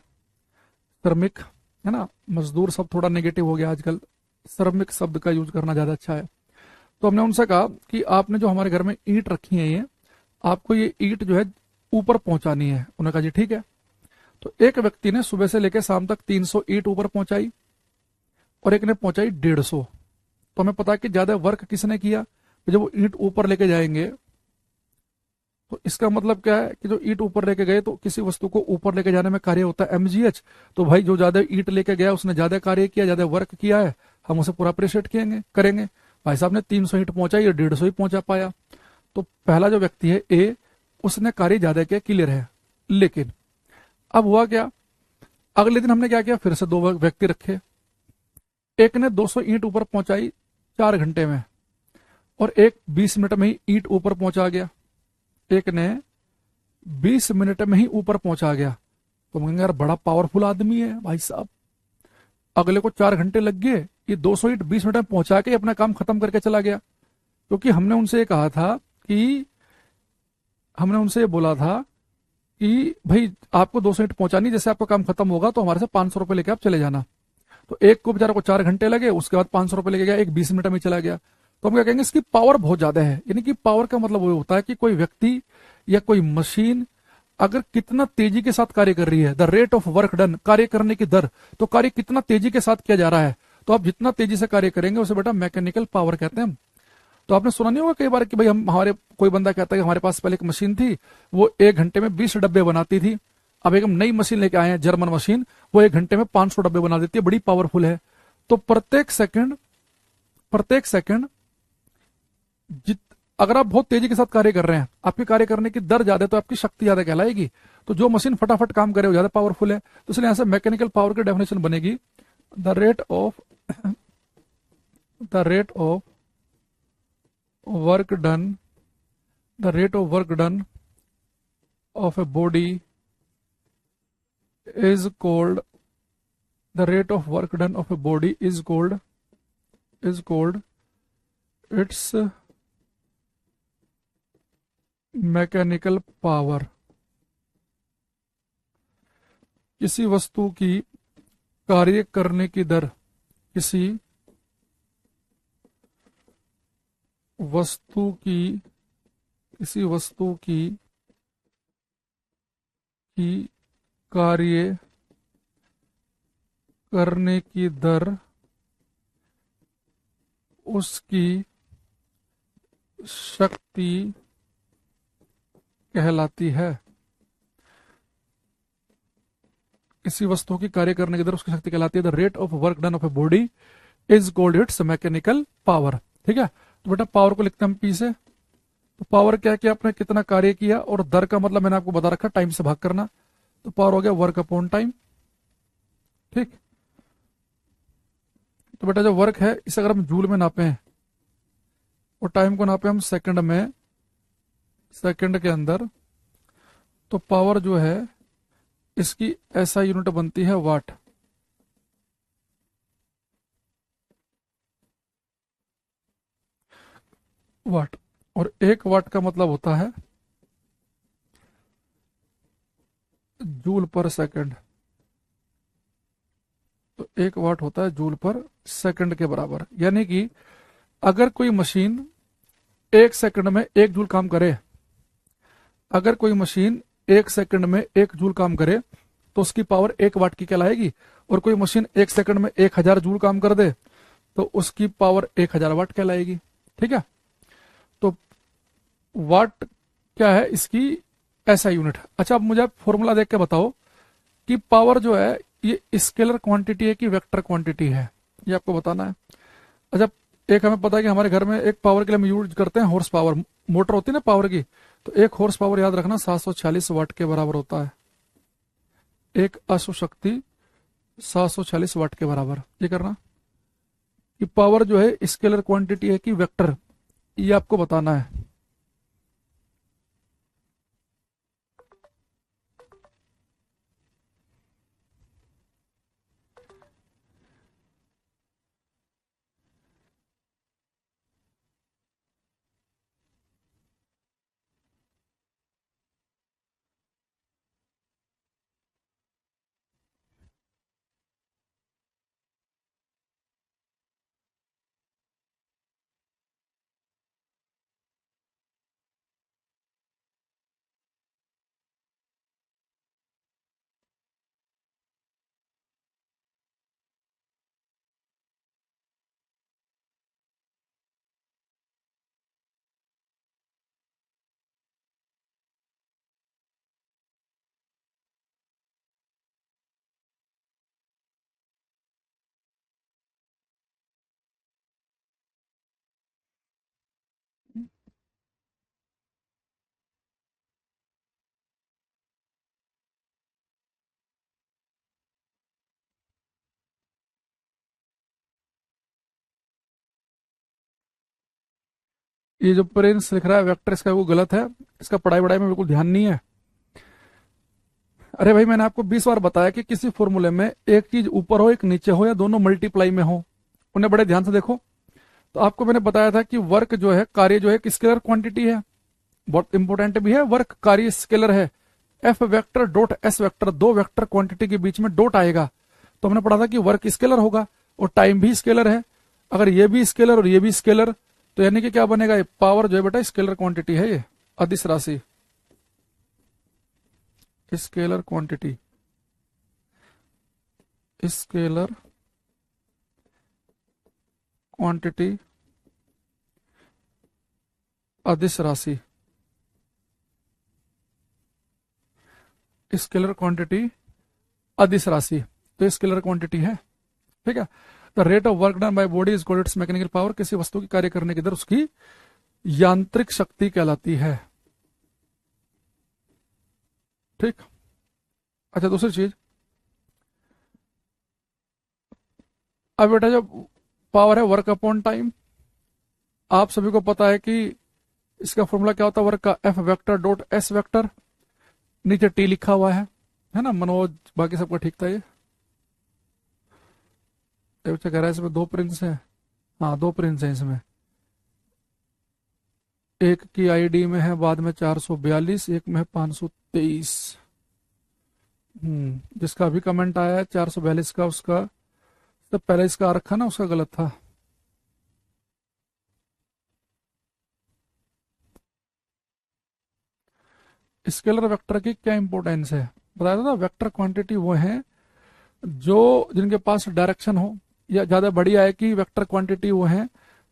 श्रमिक, है ना। मजदूर सब थोड़ा नेगेटिव हो गया आजकल, श्रमिक शब्द का यूज करना ज्यादा अच्छा है। तो हमने उनसे कहा कि आपने जो हमारे घर में ईंट रखी है, ये आपको ये ईंट जो है ऊपर पहुंचानी है। उन्होंने कहा जी ठीक है। तो एक व्यक्ति ने सुबह से लेकर शाम तक 300 ईंट ऊपर पहुंचाई और एक ने पहुंचाई 150। तो हमें पता है कि ज्यादा वर्क किसने किया। जब वो ईंट ऊपर लेके जाएंगे तो इसका मतलब क्या है कि जो ईंट ऊपर लेके गए, तो किसी वस्तु को ऊपर लेके जाने में कार्य होता है mgh। तो भाई जो ज्यादा ईंट लेके गया उसने ज्यादा कार्य किया, ज्यादा वर्क किया है, हम उसे पूरा अप्रिशिएट करेंगे। भाई साहब ने 300 ईंट पहुंचाई और 150 ही पहुंचा पाया, तो पहला जो व्यक्ति है ए, उसने कार्य ज्यादा किया, क्लियर है। लेकिन अब हुआ क्या, अगले दिन हमने क्या किया, फिर से 2 व्यक्ति रखे। एक ने 200 ईंट ऊपर पहुंचाई 4 घंटे में और एक 20 मिनट में ही ईंट ऊपर पहुंचा गया। एक ने 20 मिनट में ही ऊपर पहुंचा गया। तो मैं यार बड़ा पावरफुल आदमी है भाई साहब। अगले को 4 घंटे लग गए, ये 200 ईंट 20 मिनट में पहुंचा के अपना काम खत्म करके चला गया। क्योंकि हमने उनसे ये कहा था कि, हमने उनसे ये बोला था कि भाई आपको 200 ईंट पहुंचानी, जैसे आपका काम खत्म होगा तो हमारे से 500 रुपए लेके आप चले जाना। तो एक को बेचारा को 4 घंटे लगे, उसके बाद 500 रुपए लेके गया, एक 20 मिनट में चला गया। तो हम क्या कहेंगे, इसकी पावर बहुत ज्यादा है। यानी कि पावर का मतलब वो होता है कि कोई व्यक्ति या कोई मशीन अगर कितना तेजी के साथ कार्य कर रही है, the rate of work done, कार्य करने की दर, तो कार्य कितना तेजी के साथ किया जा रहा है। तो आप जितना तेजी से कार्य करेंगे उसे बेटा मैकेनिकल पावर कहते हैं। तो आपने सुना नहीं होगा कई बार कि भाई हम, हमारे कोई बंदा कहता है कि हमारे पास पहले एक मशीन थी, वो 1 घंटे में 20 डब्बे बनाती थी। अब एक हम नई मशीन लेके आए हैं, जर्मन मशीन, वो 1 घंटे में 500 डब्बे बना देती है, बड़ी पावरफुल है। तो प्रत्येक सेकंड जित अगर आप बहुत तेजी के साथ कार्य कर रहे हैं, आपके कार्य करने की दर ज्यादा है, तो आपकी शक्ति ज्यादा कहलाएगी। तो जो मशीन फटाफट काम करे वो ज्यादा पावरफुल है। तो इसलिए ऐसे मैकेनिकल पावर की डेफिनेशन बनेगी, the rate of the rate of work done the rate of work done of a body is called the rate of work done of a body is called it's mechanical power. किसी वस्तु की कार्य करने की दर, किसी वस्तु की किसी वस्तु की कार्य करने की दर उसकी शक्ति कहलाती है। किसी वस्तु की कार्य करने की दर उसकी शक्ति कहलाती है। The rate of work done of a body is called it's mechanical power. ठीक है, तो बेटा पावर को लिखते हैं हम पी से। तो पावर क्या है कि आपने कितना कार्य किया, और दर का मतलब मैंने आपको बता रखा टाइम से भाग करना। तो पावर हो गया वर्क अपॉन टाइम। ठीक, तो बेटा जो वर्क है इसे अगर हम जूल में नापे और टाइम को नापे हम सेकंड में, सेकंड के अंदर, तो पावर जो है इसकी ऐसा यूनिट बनती है वाट। वाट, और 1 वाट का मतलब होता है जूल पर सेकंड। तो 1 वाट होता है जूल पर सेकंड के बराबर। यानी कि अगर कोई मशीन 1 सेकंड में 1 जूल काम करे, अगर कोई मशीन 1 सेकंड में 1 जूल काम करे तो उसकी पावर 1 वाट की कहलाएगी। और कोई मशीन 1 सेकंड में 1000 जूल काम कर दे तो उसकी पावर 1000 वाट कहलाएगी। ठीक है, तो वाट क्या है इसकी ऐसा यूनिट। अच्छा, अब मुझे फॉर्मूला देख के बताओ कि पावर जो है ये स्केलर क्वांटिटी है कि वेक्टर क्वांटिटी है, ये आपको बताना है। अच्छा, एक हमें पता है कि हमारे घर में एक पावर के लिए हम यूज करते हैं हॉर्स पावर, मोटर होती है ना पावर की, तो एक हॉर्स पावर याद रखना 746 वाट के बराबर होता है। एक अश्व शक्ति 746 वाट के बराबर। ये करना कि पावर जो है स्केलर क्वांटिटी है कि वेक्टर, ये आपको बताना है। ये जो प्रिंस लिख रहा है वेक्टर, इसका वो गलत है, इसका पढ़ाई वढ़ाई में बिल्कुल ध्यान नहीं है। अरे भाई, मैंने आपको 20 बार बताया कि किसी फॉर्मूले में एक चीज ऊपर हो एक नीचे हो या दोनों मल्टीप्लाई में हो, उन्हें बड़े ध्यान से देखो। तो आपको मैंने बताया था कि वर्क जो है, कार्य जो है, एक स्केलर क्वांटिटी है, बहुत इंपॉर्टेंट भी है। वर्क कार्य स्केलर है। F vector dot S vector, दो वेक्टर क्वांटिटी के बीच में डॉट आएगा तो हमने पढ़ा था कि वर्क स्केलर होगा, और टाइम भी स्केलर है। अगर ये भी स्केलर और ये भी स्केलर, तो यानी कि क्या बनेगा, ये पावर जो है बेटा स्केलर क्वांटिटी है, ये अदिश राशि स्केलर क्वांटिटी, स्केलर क्वांटिटी अदिश राशि, स्केलर क्वांटिटी अदिश राशि, तो स्केलर क्वांटिटी है। ठीक है, the rate of work done by body is called it's mechanical power. किसी वस्तु की कार्य करने की दर उसकी यांत्रिक शक्ति कहलाती है। ठीक, अच्छा दूसरी चीज, अब बेटा जब पावर है वर्क अपॉन टाइम, आप सभी को पता है कि इसका फॉर्मूला क्या होता है वर्क का, F vector dot S vector, नीचे टी लिखा हुआ है ना। मनोज बाकी सबका ठीक था ये। बच्चा कह रहा है इसमें 2 प्रिंस है। हाँ, 2 प्रिंस है इसमें, एक की आईडी में है बाद में 442, एक में है 523। जिसका अभी कमेंट आया है 442 का, उसका तो पहले इसका आ रखा ना, उसका गलत था। स्केलर वेक्टर की क्या इंपॉर्टेंस है बताया था। वेक्टर क्वांटिटी वो है जो जिनके पास डायरेक्शन हो, या ज्यादा बढ़िया है कि वेक्टर क्वांटिटी वो है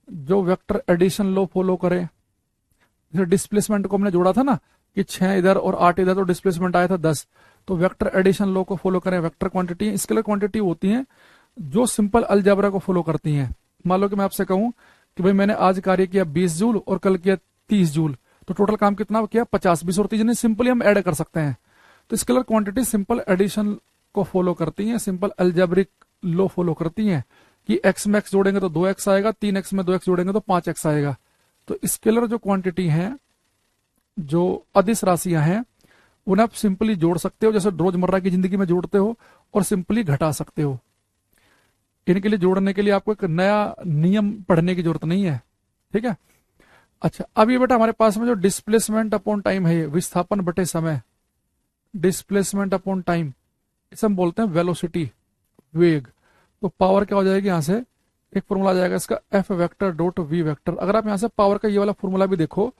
जो वेक्टर एडिशन लो फॉलो करे। जैसे डिस्प्लेसमेंट को हमने जोड़ा था ना कि 6 इधर और 8 इधर, तो डिस्प्लेसमेंट आया था 10। तो वेक्टर एडिशन लो को फॉलो करें। वेक्टर क्वांटिटी स्केलर क्वांटिटी होती हैं जो सिंपल अलजेब्रा को फॉलो करती हैं। मान लो कि मैं आपसे कहूं कि भाई मैंने आज कार्य किया 20 जूल और कल किया 30 जूल, तो टोटल काम कितना किया 50। 20 और 30 सिंपली हम ऐड कर सकते हैं। तो स्केलर क्वांटिटी सिंपल एडिशन को फॉलो करती हैं, सिंपल अलजेब्रिक लो फॉलो करती हैं कि एक्स में एक्स जोड़ेंगे तो 2x आएगा, 3x में 2x जोड़ेंगे तो 5x आएगा। तो स्केलर जो क्वांटिटी है, जो अदिश राशियां हैं, उन्हें आप सिंपली जोड़ सकते हो जैसे रोजमर्रा की जिंदगी में जोड़ते हो, और सिंपली घटा सकते हो। इनके लिए जोड़ने के लिए आपको एक नया नियम पढ़ने की जरूरत नहीं है, ठीक है। अच्छा, अब ये बेटा हमारे पास में जो डिस्प्लेसमेंट अपॉन टाइम है, विस्थापन बटे समय, डिस्प्लेसमेंट अपॉन टाइम, इसे हम बोलते हैं वेलोसिटी, वेग। तो पावर क्या हो जाएगी, यहां से एक फॉर्मूला आ जाएगा इसका, F vector dot v vector. अगर आप यहां से पावर का ये वाला फॉर्मूला भी देखो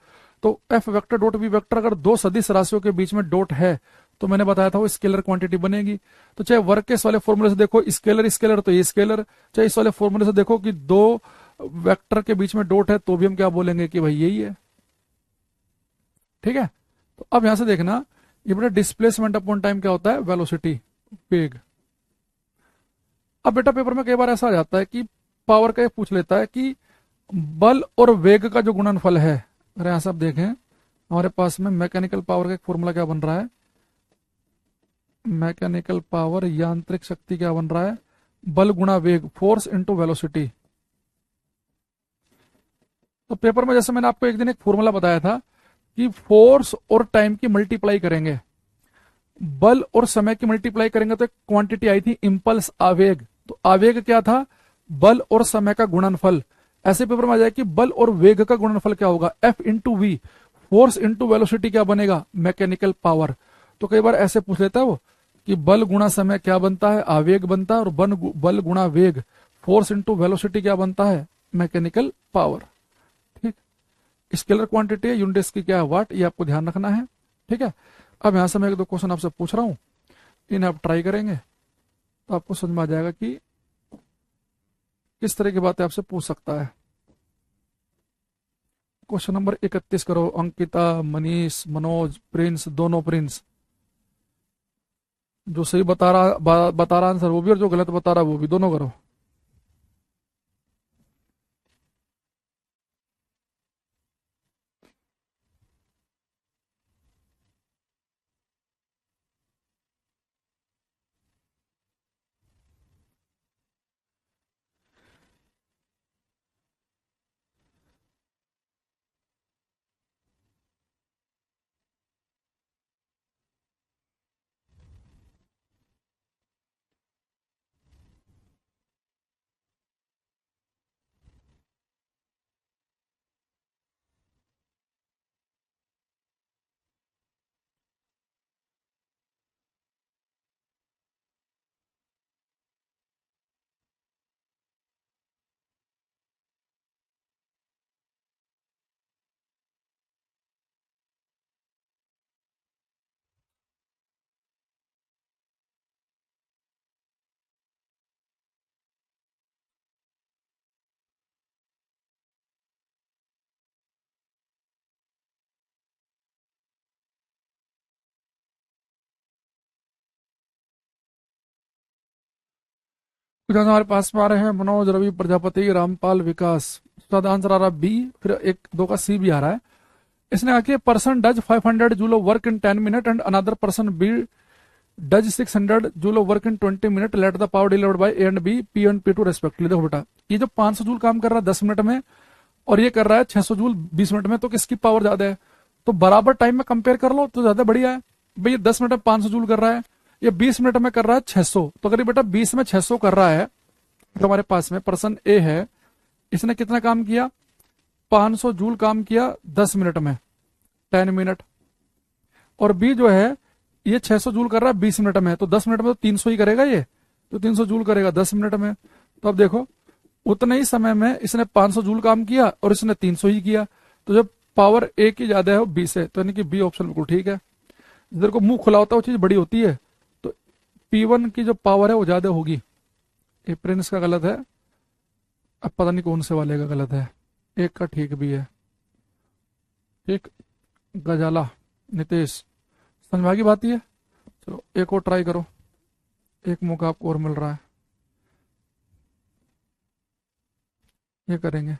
तो F vector dot v vector, अगर दो सदिश राशियों के बीच में डॉट है तो मैंने बताया था वो स्केलर क्वांटिटी बनेगी। तो चाहे वर्क के इस वाले फॉर्मूले से देखो स्केलर स्केलर तो ये स्केलर, चाहे इस वाले फॉर्मूले से देखो कि दो वेक्टर के बीच में डॉट है तो भी हम क्या बोलेंगे कि भाई यही है, ठीक है। तो अब यहां से देखना, ये बेटा डिस्प्लेसमेंट अपॉन टाइम क्या होता है, वेलोसिटी, वेग। अब बेटा पेपर में कई बार ऐसा आ जाता है कि पावर का ये पूछ लेता है कि बल और वेग का जो गुणनफल है। अगर यहां से आप देखें हमारे पास में मैकेनिकल पावर का एक फॉर्मूला क्या बन रहा है, मैकेनिकल पावर यांत्रिक शक्ति क्या बन रहा है, बल गुणा वेग, फोर्स इंटू वेलोसिटी। तो पेपर में जैसे मैंने आपको एक दिन एक फॉर्मूला बताया था कि फोर्स और टाइम की मल्टीप्लाई करेंगे, बल और समय की मल्टीप्लाई करेंगे, तो एक क्वांटिटी आई थी इंपल्स, आवेग। तो आवेग क्या था, बल और समय का गुणनफल। ऐसे पेपर में आ जाए कि बल और वेग का गुणनफल क्या होगा, F into v, force into velocity क्या बनेगा, मैकेनिकल पावर। तो कई बार ऐसे पूछ लेता है वो कि बल गुणा समय क्या बनता है, आवेग बनता है, और बल गुणा वेग, फोर्स इंटू वेलोसिटी क्या बनता है, मैकेनिकल पावर, ठीक। स्केलर क्वांटिटी है, यूनिट इसकी क्या है, वाट, ये आपको ध्यान रखना है, ठीक है। अब यहां से मैं एक दो क्वेश्चन आपसे पूछ रहा हूं, इन्हें आप ट्राई करेंगे तो आपको समझ में आ जाएगा कि किस तरह की बातें आपसे पूछ सकता है। क्वेश्चन नंबर 31 करो, अंकिता, मनीष, मनोज, प्रिंस, दोनों प्रिंस। जो सही बता रहा आंसर वो भी, और जो गलत बता रहा वो भी, दोनों करो। कुछ आंसर हमारे पास में आ रहे हैं, मनोज, रवि, प्रजापति, रामपाल, विकास। उसका आंसर आ रहा है बी, फिर एक दो का सी भी आ रहा है। इसने कहा कि person does 500 joule of work in 10 minute and another person B does 600 joule of work in 20 minute, let the power delivered by A and B, P and P two respectively. देखो बेटा, ये जो 500 जूल काम कर रहा है 10 minute में, और ये कर रहा है 600 जूल 20 मिनट में, तो किसकी पावर ज्यादा है। तो बराबर टाइम में कंपेयर कर लो तो ज्यादा बढ़िया है। भाई ये 10 मिनट में 500 जूल कर रहा है, ये 20 मिनट में कर रहा है 600। तो अगर ये बेटा 20 में 600 कर रहा है, जो हमारे पास में पर्सन ए है, इसने कितना काम किया, 500 जूल काम किया 10 मिनट में, 10 मिनट। और बी जो है ये 600 जूल कर रहा है 20 मिनट में, तो 10 मिनट में तो 300 ही करेगा ये, तो 300 जूल करेगा 10 मिनट में। तो अब देखो उतने ही समय में इसने 500 जूल काम किया और इसने 300 ही किया, तो जब पावर ए की ज्यादा है वो बी से, तो यानी कि बी ऑप्शन बिल्कुल ठीक है। इधर को मुंह खुला होता है वो चीज बड़ी होती है, तो P1 की जो पावर है वो ज्यादा होगी। ये प्रिंस का गलत है, अब पता नहीं कौन से वाले का गलत है। एक का ठीक भी है। ठीक, गजाला, नितेश, समझ में आ गई बात ये। चलो एक और ट्राई करो, एक मौका आपको और मिल रहा है, ये करेंगे।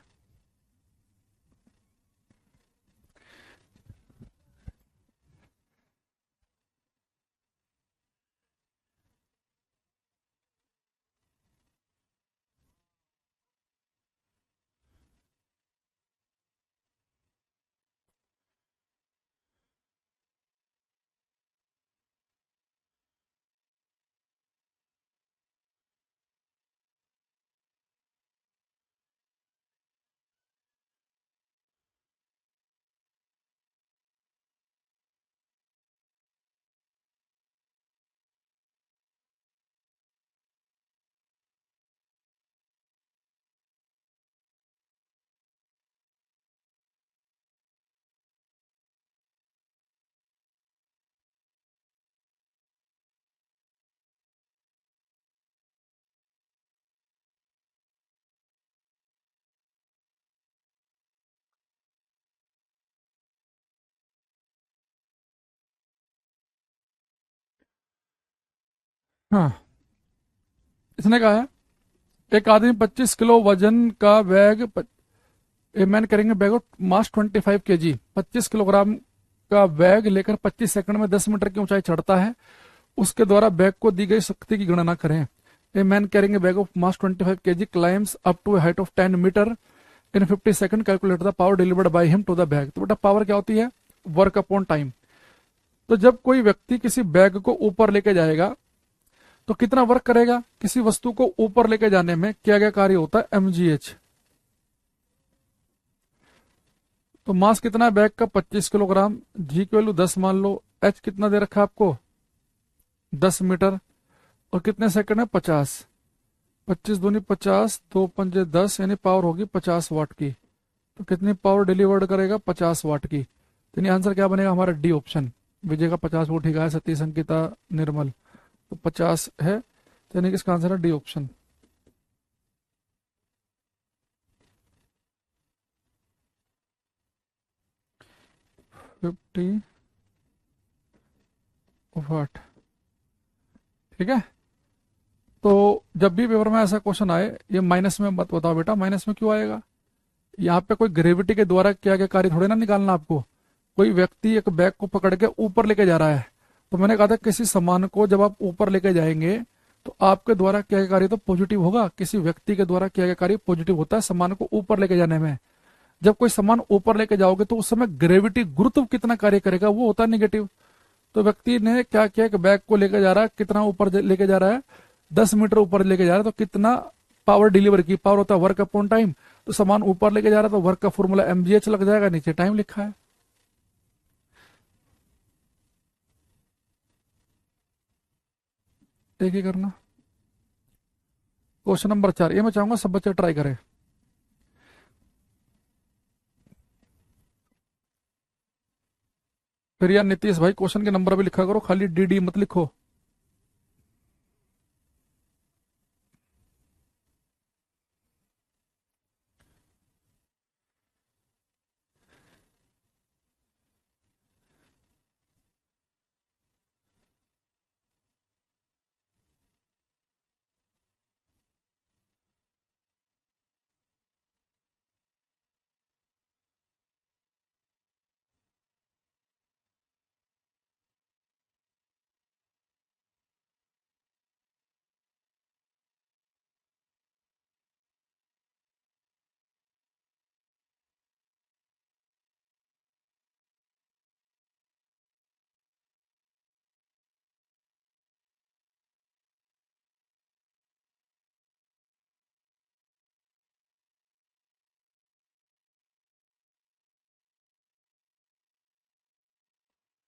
हाँ, इसने कहा है एक आदमी 25 किलो वजन का बैग ए मैन करेंगे bag of mass 25 kg, 25 kilogram का बैग लेकर 25 सेकंड में 10 मीटर की ऊंचाई चढ़ता है। उसके द्वारा बैग को दी गई शक्ति की गणना करें। A man carrying bag of mass 25 kg climbs up to height of 10 metre in 50 second, calculate the power delivered by him to the bag. तो बेटा पावर क्या होती है? Work upon time. तो जब कोई व्यक्ति किसी बैग को ऊपर लेके जाएगा तो कितना वर्क करेगा? किसी वस्तु को ऊपर लेके जाने में किया गया कार्य होता है mgh। तो मास कितना है बैग का? 25 किलोग्राम। जी की वैल्यू 10 मान लो। एच कितना दे रखा है आपको? 10 मीटर। और कितने सेकंड है? 50। 25 दूनी 50, 2 पंजे 10, यानी पावर होगी 50 वाट की। तो कितनी पावर डिलीवर्ड करेगा? 50 वाट की। तो यानी आंसर क्या बनेगा हमारा? D option. विजय का 50 वोट ही है, सतीश, अंकिता, निर्मल, तो 50 है। तो यानी कि इसका आंसर है डी ऑप्शन। Fifty watt. ठीक है। तो जब भी पेपर में ऐसा क्वेश्चन आए, ये माइनस में मत बताओ बेटा। माइनस में क्यों आएगा? यहाँ पे कोई ग्रेविटी के द्वारा किया गया कार्य थोड़े ना निकालना आपको। कोई व्यक्ति एक बैग को पकड़ के ऊपर लेके जा रहा है, तो मैंने कहा था किसी सामान को जब आप ऊपर लेके जाएंगे तो आपके द्वारा किया गया कार्य तो पॉजिटिव होगा। किसी व्यक्ति के द्वारा किया गया कार्य पॉजिटिव होता है सामान को ऊपर लेके जाने में। जब कोई सामान ऊपर लेके जाओगे तो उस समय ग्रेविटी, गुरुत्व कितना कार्य करेगा, वो होता है नेगेटिव। तो व्यक्ति ने क्या किया कि बैग को लेके जा रहा है, कितना ऊपर लेके जा रहा है? 10 मीटर ऊपर लेके जा रहा है। तो कितना पावर डिलीवर की? पावर होता है वर्क अपॉन टाइम। तो सामान ऊपर लेके जा रहा है तो वर्क का फॉर्मूला mgh लग जाएगा, नीचे टाइम लिखा है। एक ही करना। क्वेश्चन नंबर 4, ये मैं चाहूंगा सब बच्चे ट्राई करें। फिर यार नीतीश भाई क्वेश्चन के नंबर भी लिखा करो, खाली डी डी मत लिखो।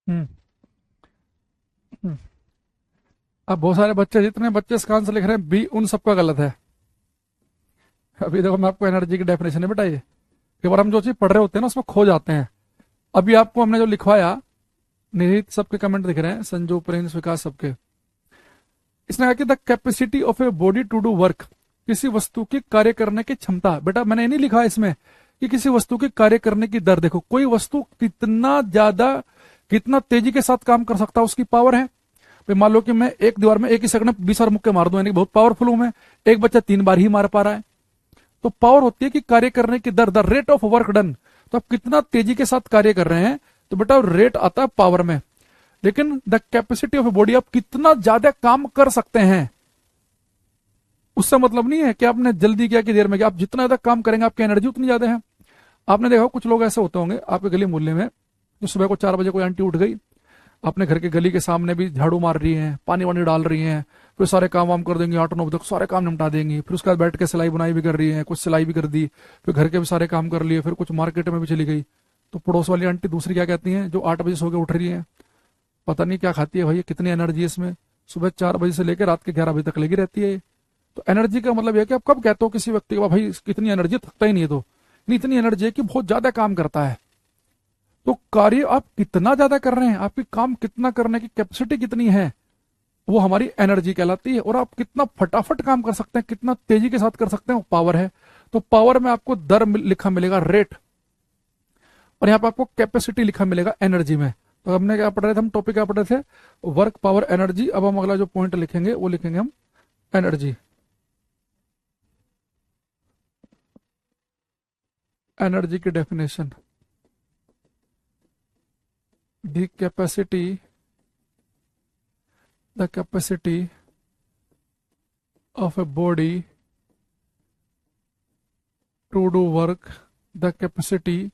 हम्म। हम्म। अब बहुत सारे बच्चे, जितने बच्चे इसका आंसर लिख रहे हैं बी, उन सबका गलत है। अभी देखो मैं आपको एनर्जी की डेफिनेशन है बताइए। कई बार हम जो चीज पढ़ रहे होते हैं ना उसमें खो जाते हैं। अभी आपको हमने जो लिखवाया, निहित सबके कमेंट दिख रहे हैं, संजू, प्रिंस, विकास, सबके। इसने कहा कि the capacity of a body to do work, किसी वस्तु की कार्य करने की क्षमता। बेटा मैंने ये नहीं लिखा इसमें कि किसी वस्तु के कार्य करने की दर देखो, कोई वस्तु कितना तेजी के साथ काम कर सकता है, उसकी पावर है। भाई मान लो कि मैं एक दीवार में एक ही सेकंड में 20 बार मुक्के मार दूं, यानी बहुत पावरफुल हूं मैं। एक बच्चा 3 बार ही मार पा रहा है। तो पावर होती है कि कार्य करने की दर, the rate of work done. तो आप कितना तेजी के साथ कार्य कर रहे हैं, तो बेटा रेट आता है पावर में। लेकिन the capacity of a body, आप कितना ज्यादा काम कर सकते हैं, उससे मतलब नहीं है कि आपने जल्दी किया कि देर में किया। आप जितना ज्यादा काम करेंगे आपकी एनर्जी उतनी ज्यादा है। आपने देखा कुछ लोग ऐसे होते होंगे आपके गली मोहल्ले में, जो सुबह को 4 बजे कोई आंटी उठ गई, अपने घर के गली के सामने भी झाड़ू मार रही हैं, पानी वानी डाल रही हैं, फिर सारे काम वाम कर देंगी, 8-9 बजे तक सारे काम निपटा देंगी। फिर उसके बाद बैठ के सिलाई बुनाई भी कर रही है, कुछ सिलाई भी कर दी, फिर घर के भी सारे काम कर लिए, फिर कुछ मार्केट में भी चली गई। तो पड़ोस वाली आंटी दूसरी क्या कहती हैं, जो 8 बजे सो के उठ रही है, पता नहीं क्या खाती है भाई, कितनी एनर्जी है इसमें, सुबह 4 बजे से लेकर रात के 11 बजे तक लगी रहती है। तो एनर्जी का मतलब यह कि आप कब कहते हो किसी व्यक्ति को भाई कितनी एनर्जी, थकता ही नहीं है। तो इतनी एनर्जी है कि बहुत ज्यादा काम करता है। तो कार्य आप कितना ज्यादा कर रहे हैं, आपकी काम कितना करने की कैपेसिटी कितनी है, वो हमारी एनर्जी कहलाती है। और आप कितना फटाफट काम कर सकते हैं, कितना तेजी के साथ कर सकते हैं, वो पावर है। तो पावर में आपको दर लिखा मिलेगा रेट, और यहां पर आपको कैपेसिटी लिखा मिलेगा एनर्जी में। तो हमने क्या पढ़ रहे थे, हम टॉपिक क्या पढ़ रहे थे, वर्क पावर एनर्जी। अब हम अगला जो पॉइंट लिखेंगे वो लिखेंगे हम एनर्जी। एनर्जी की definition, the capacity of a body to do work, the capacity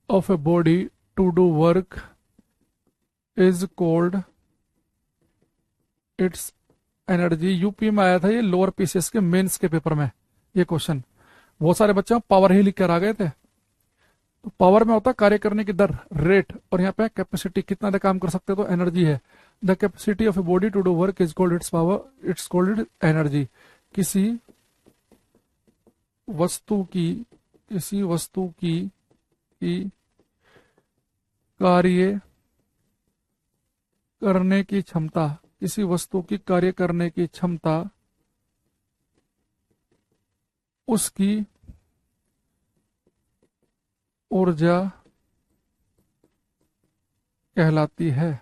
of a body to do work is called its energy। UP में आया था ये, लोअर पीसीएस के मेंस के पेपर में ये क्वेश्चन। बहुत सारे बच्चे पावर ही लिख कर आ गए थे। तो पावर में होता है कार्य करने की दर, रेट, और यहाँ पे कैपेसिटी, कितना ज्यादा काम कर सकते हैं, तो एनर्जी है। The capacity of a body to do work is called its power, it's called it energy. किसी वस्तु की कार्य करने की क्षमता, किसी वस्तु की कार्य करने की क्षमता उसकी ऊर्जा कहलाती है।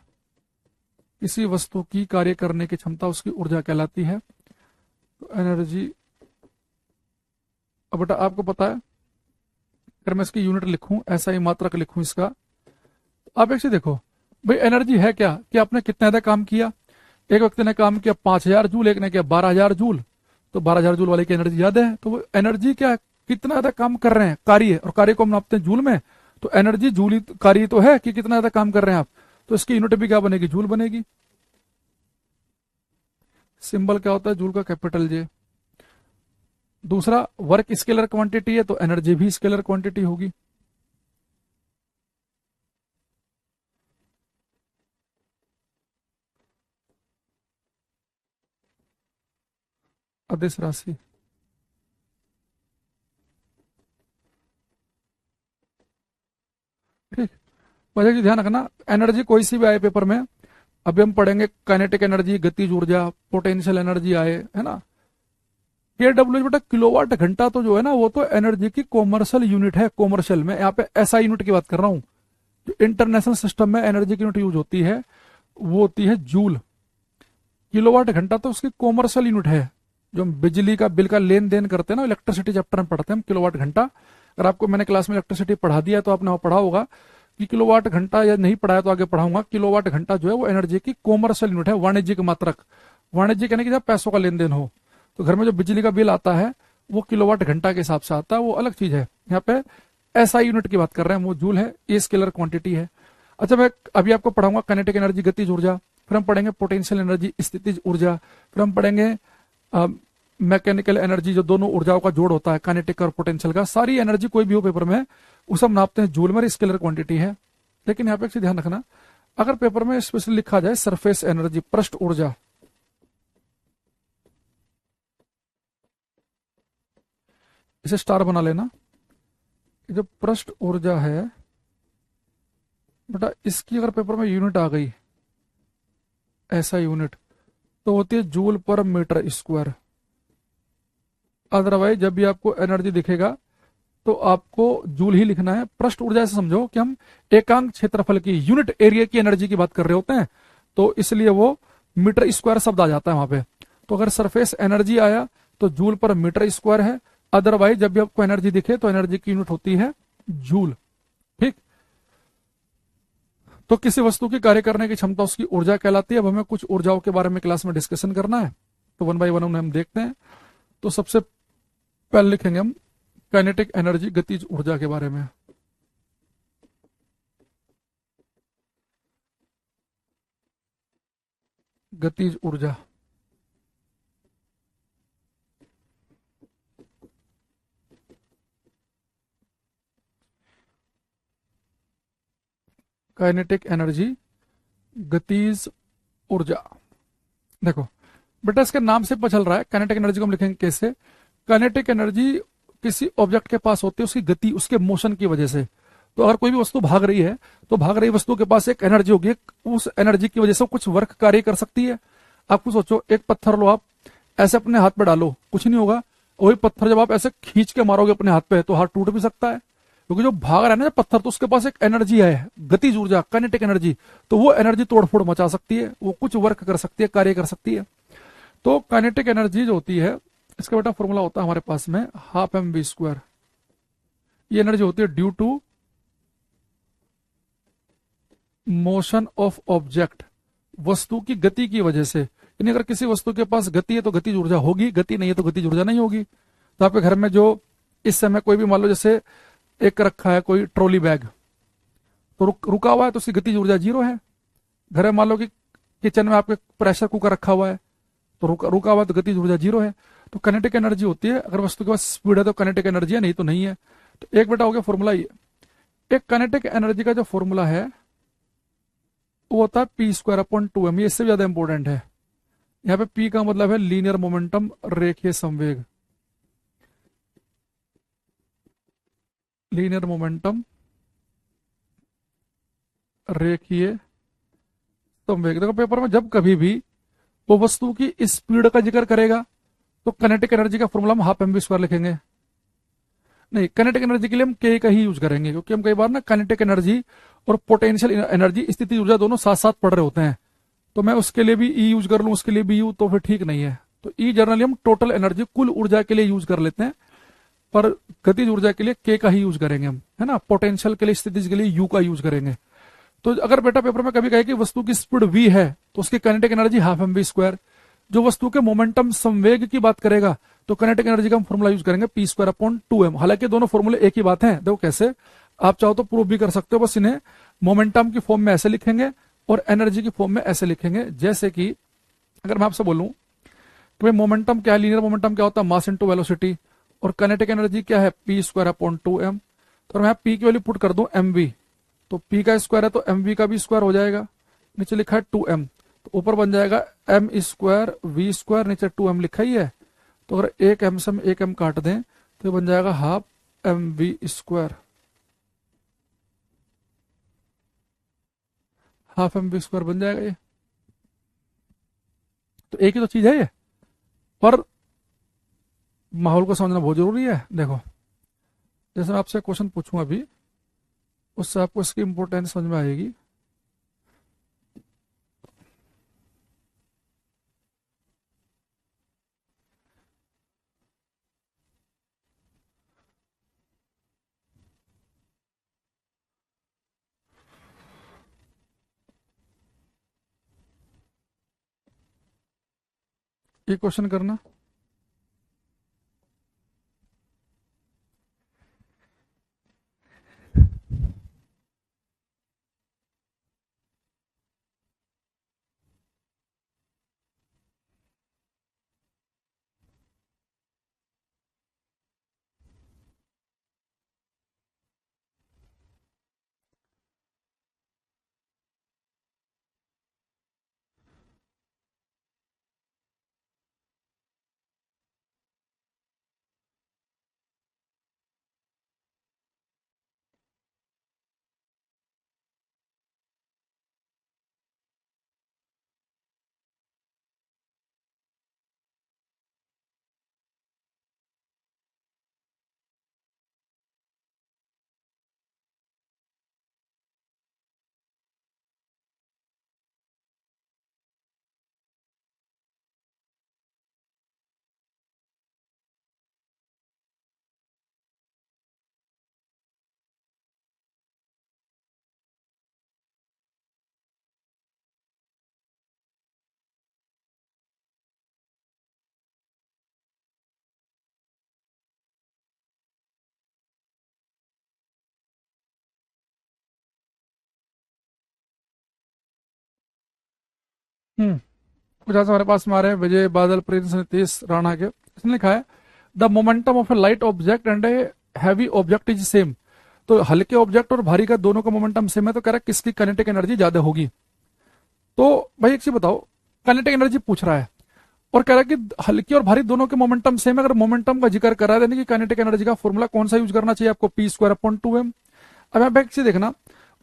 किसी वस्तु की कार्य करने की क्षमता उसकी ऊर्जा कहलाती है। तो एनर्जी, अब बेटा आपको पता है, अगर मैं इसकी यूनिट लिखूं, ऐसा ही मात्रक लिखूं इसका, आप एक चीज देखो भाई, एनर्जी है क्या कि आपने कितना ज्यादा काम किया। एक व्यक्ति ने काम किया 5000 जूल, एक ने किया 12000 जूल, तो 12000 जूल वाले की एनर्जी ज्यादा है। तो वो एनर्जी क्या, कितना ज्यादा काम कर रहे हैं, कार्य, और कार्य को हम नापते हैं जूल में। तो एनर्जी जूल कार्य तो है कि कितना ज्यादा काम कर रहे हैं आप, तो इसकी यूनिट भी क्या बनेगी, जूल बनेगी। सिंबल क्या होता है, जूल का कैपिटल जे। दूसरा, वर्क स्केलर क्वांटिटी है, तो एनर्जी भी स्केलर क्वांटिटी होगी। अदिश राशि, ठीक। वजह की ध्यान रखना, एनर्जी कोई सी भी आए पेपर में, अभी हम पढ़ेंगे काइनेटिक एनर्जी, गतिज ऊर्जा, पोटेंशियल एनर्जी आए, है ना। केडब्ल्यू बेटा किलोवाट घंटा तो जो है ना, वो तो एनर्जी की कॉमर्शियल यूनिट है। कॉमर्शियल में यहाँ पे एसआई यूनिट की बात कर रहा हूँ। जो इंटरनेशनल सिस्टम में एनर्जी की यूनिट यूज होती है वो होती है जूल। किलोवाट घंटा तो उसकी कॉमर्शियल यूनिट है। जो हम बिजली का बिल का लेन देन करते हैं ना, इलेक्ट्रिसिटी चैप्टर में पढ़ते हैं हम, किलोवाट घंटा। अगर आपको मैंने क्लास में इलेक्ट्रिसिटी पढ़ा दिया तो आपने वहां पढ़ा होगा कि किलोवाट घंटा, या नहीं पढ़ाया तो आगे पढ़ाऊंगा। किलोवाट घंटा जो है वो एनर्जी की कॉमर्शियल यूनिट है, वाणिज्यिक मात्रक। वाणिज्यिक यानी कि जब पैसों का लेन देन हो, तो घर में जो बिजली का बिल आता है वो किलोवाट घंटा के हिसाब से आता है, वो अलग चीज है। यहाँ पे एसआई यूनिट की बात कर रहे हैं, वो जूल है, ये स्केलर क्वांटिटी है। अच्छा, मैं अभी आपको पढ़ाऊंगा काइनेटिक एनर्जी, गतिज ऊर्जा, फिर हम पढ़ेंगे पोटेंशियल एनर्जी, स्थितिज ऊर्जा, फिर हम पढ़ेंगे मैकेनिकल एनर्जी, जो दोनों ऊर्जाओं का जोड़ होता है, काइनेटिक और पोटेंशियल का। सारी एनर्जी कोई भी हो पेपर में, उसे हम नापते हैं जूल में, स्केलर क्वांटिटी है। लेकिन यहाँ पे एक चीज ध्यान रखना, अगर पेपर में स्पेशली लिखा जाए सरफेस एनर्जी, पृष्ठ ऊर्जा, इसे स्टार बना लेना। जो पृष्ठ ऊर्जा है बेटा, इसकी अगर पेपर में यूनिट आ गई, ऐसा यूनिट, तो होती है जूल पर मीटर स्क्वायर। अदरवाइज जब भी आपको एनर्जी दिखेगा तो आपको जूल ही लिखना है। पृष्ठ ऊर्जा से समझो कि हम एकांक क्षेत्रफल की, यूनिट एरिया की एनर्जी की बात कर रहे होते हैं, तो इसलिए वो मीटर स्क्वायर शब्द आ जाता है वहां पे। तो अगर सरफेस एनर्जी आया तो जूल पर मीटर स्क्वायर है, अदरवाइज जब भी आपको एनर्जी दिखे तो एनर्जी की यूनिट होती है जूल। ठीक। तो किसी वस्तु की कार्य करने की क्षमता उसकी ऊर्जा कहलाती है। अब हमें कुछ ऊर्जाओं के बारे में क्लास में डिस्कशन करना है, तो वन बाय वन उन्हें हम देखते हैं। तो सबसे पहले लिखेंगे हम काइनेटिक एनर्जी, गतिज ऊर्जा के बारे में। गतिज ऊर्जा, काइनेटिक एनर्जी, गतिज ऊर्जा। देखो बेटा, इसके नाम से पता चल रहा है काइनेटिक एनर्जी को हम लिखेंगे कैसे। काइनेटिक एनर्जी किसी ऑब्जेक्ट के पास होती है उसकी गति, उसके मोशन की वजह से। तो अगर कोई भी वस्तु भाग रही है तो भाग रही वस्तु के पास एक एनर्जी होगी, उस एनर्जी की वजह से वो कुछ वर्क कार्य कर सकती है। आपको सोचो, एक पत्थर लो, आप ऐसे अपने हाथ पे डालो, कुछ नहीं होगा। वही पत्थर जब आप ऐसे खींच के मारोगे अपने हाथ पे तो हाथ टूट भी सकता है, क्योंकि जो भाग रहा है ना पत्थर, तो उसके पास एक एनर्जी है, गतिज ऊर्जा, काइनेटिक एनर्जी। तो वो एनर्जी तोड़फोड़ मचा सकती है, वो कुछ वर्क कर सकती है, कार्य कर सकती है। तो काइनेटिक एनर्जी जो होती है, इसका बेटा फॉर्मूला होता है हमारे पास में हाफ एम वी स्क्वायर। ये एनर्जी होती है due to motion of object, वस्तु की गति की वजह से। यानी अगर किसी वस्तु के पास गति है तो गतिज ऊर्जा होगी, गति नहीं है तो गतिज ऊर्जा नहीं होगी। तो आपके घर में जो इस समय कोई भी मान लो जैसे एक रखा है कोई ट्रॉली बैग, तो रुका हुआ है तो उसकी गतिज ऊर्जा जीरो है। घर में मान लो कि किचन में आपके प्रेशर कुकर रखा हुआ है, तो रुका हुआ तो गतिज ऊर्जा जीरो है। तो काइनेटिक एनर्जी होती है, अगर वस्तु के पास स्पीड है तो काइनेटिक एनर्जी है, नहीं तो नहीं है। तो एक बेटा हो गया फॉर्मूला ये। एक काइनेटिक एनर्जी का जो फॉर्मूला है वो होता है p square upon two m. ये इससे भी ज्यादा इंपॉर्टेंट है। यहाँ पे पी का मतलब है लीनियर मोमेंटम, रेखीय संवेग। लीनियर मोमेंटम, रेखीय संवेग। देखो पेपर में जब कभी भी वो वस्तु की स्पीड का जिक्र करेगा तो काइनेटिक एनर्जी का फॉर्मूला हम हाफ एम वी स्क्वायर लिखेंगे। नहीं, काइनेटिक एनर्जी के लिए हम के का ही यूज करेंगे, क्योंकि हम कई बार ना काइनेटिक एनर्जी और पोटेंशियल एनर्जी, स्थिति ऊर्जा दोनों साथ साथ पढ़ रहे होते हैं। तो मैं उसके लिए भी ई यूज कर लूँ, उसके लिए भी यू, तो फिर ठीक नहीं है। तो ई जनरली हम टोटल एनर्जी, कुल ऊर्जा के लिए यूज कर लेते हैं, पर गतिज ऊर्जा के लिए के का ही यूज करेंगे हम, है ना। पोटेंशियल के लिए, स्थिति के लिए यू का यूज करेंगे। तो अगर बेटा पेपर में कभी कहे कि वस्तु की स्पीड वी है तो उसकी kinetic energy half m v square. जो वस्तु के मोमेंटम संवेग की बात करेगा तो काइनेटिक एनर्जी का हम फॉर्मूला यूज करेंगे p square upon two m. हालांकि दोनों फॉर्मूले एक ही बात है। देखो कैसे, आप चाहो तो प्रूव भी कर सकते हो, बस इन्हें मोमेंटम की फॉर्म में ऐसे लिखेंगे और एनर्जी की फॉर्म में ऐसे लिखेंगे। जैसे कि अगर मैं आपसे बोलूं कि भाई मोमेंटम क्या है, लीनियर मोमेंटम क्या होता है, मास इंटू वेलोसिटी, और काइनेटिक एनर्जी क्या है, p square upon two m. तो मैं पी की वैल्यू पुट कर दूं एम वी, तो पी का स्क्वायर है तो एम वी का भी स्क्वायर हो जाएगा। नीचे लिखा है टू एम, तो ऊपर बन जाएगा एम स्क्वायर वी स्क्वायर, नीचे टू एम लिखा ही है। तो अगर एक एम से हम एक एम काट दें तो ये बन जाएगा half m v square. Half m v square बन जाएगा ये। तो एक ही तो चीज है ये, पर माहौल को समझना बहुत जरूरी है। देखो जैसे मैं आपसे क्वेश्चन पूछूं अभी, उससे आपको इसकी इंपॉर्टेंस समझ में आएगी। ये क्वेश्चन करना। कुछ ऐसा हमारे पास में आ रहे हैं, विजय बादल प्रिंस नीतीश राणा के। इसने लिखा है the momentum of A light object and a heavy object is same. तो हल्के ऑब्जेक्ट और भारी का दोनों का मोमेंटम सेम है, तो कह रहा है किसकी काइनेटिक एनर्जी ज्यादा होगी। तो भाई एक चीज बताओ, काइनेटिक एनर्जी पूछ रहा है और कह रहा है कि हल्की और भारी दोनों के मोमेंटम सेम है। अगर मोमेंटम का जिक्र कर रहा है यानी कि काइनेटिक एनर्जी का फॉर्मूला कौन सा यूज करना चाहिए आपको, p²/2m। अब यहाँ पे एक चीज देखना,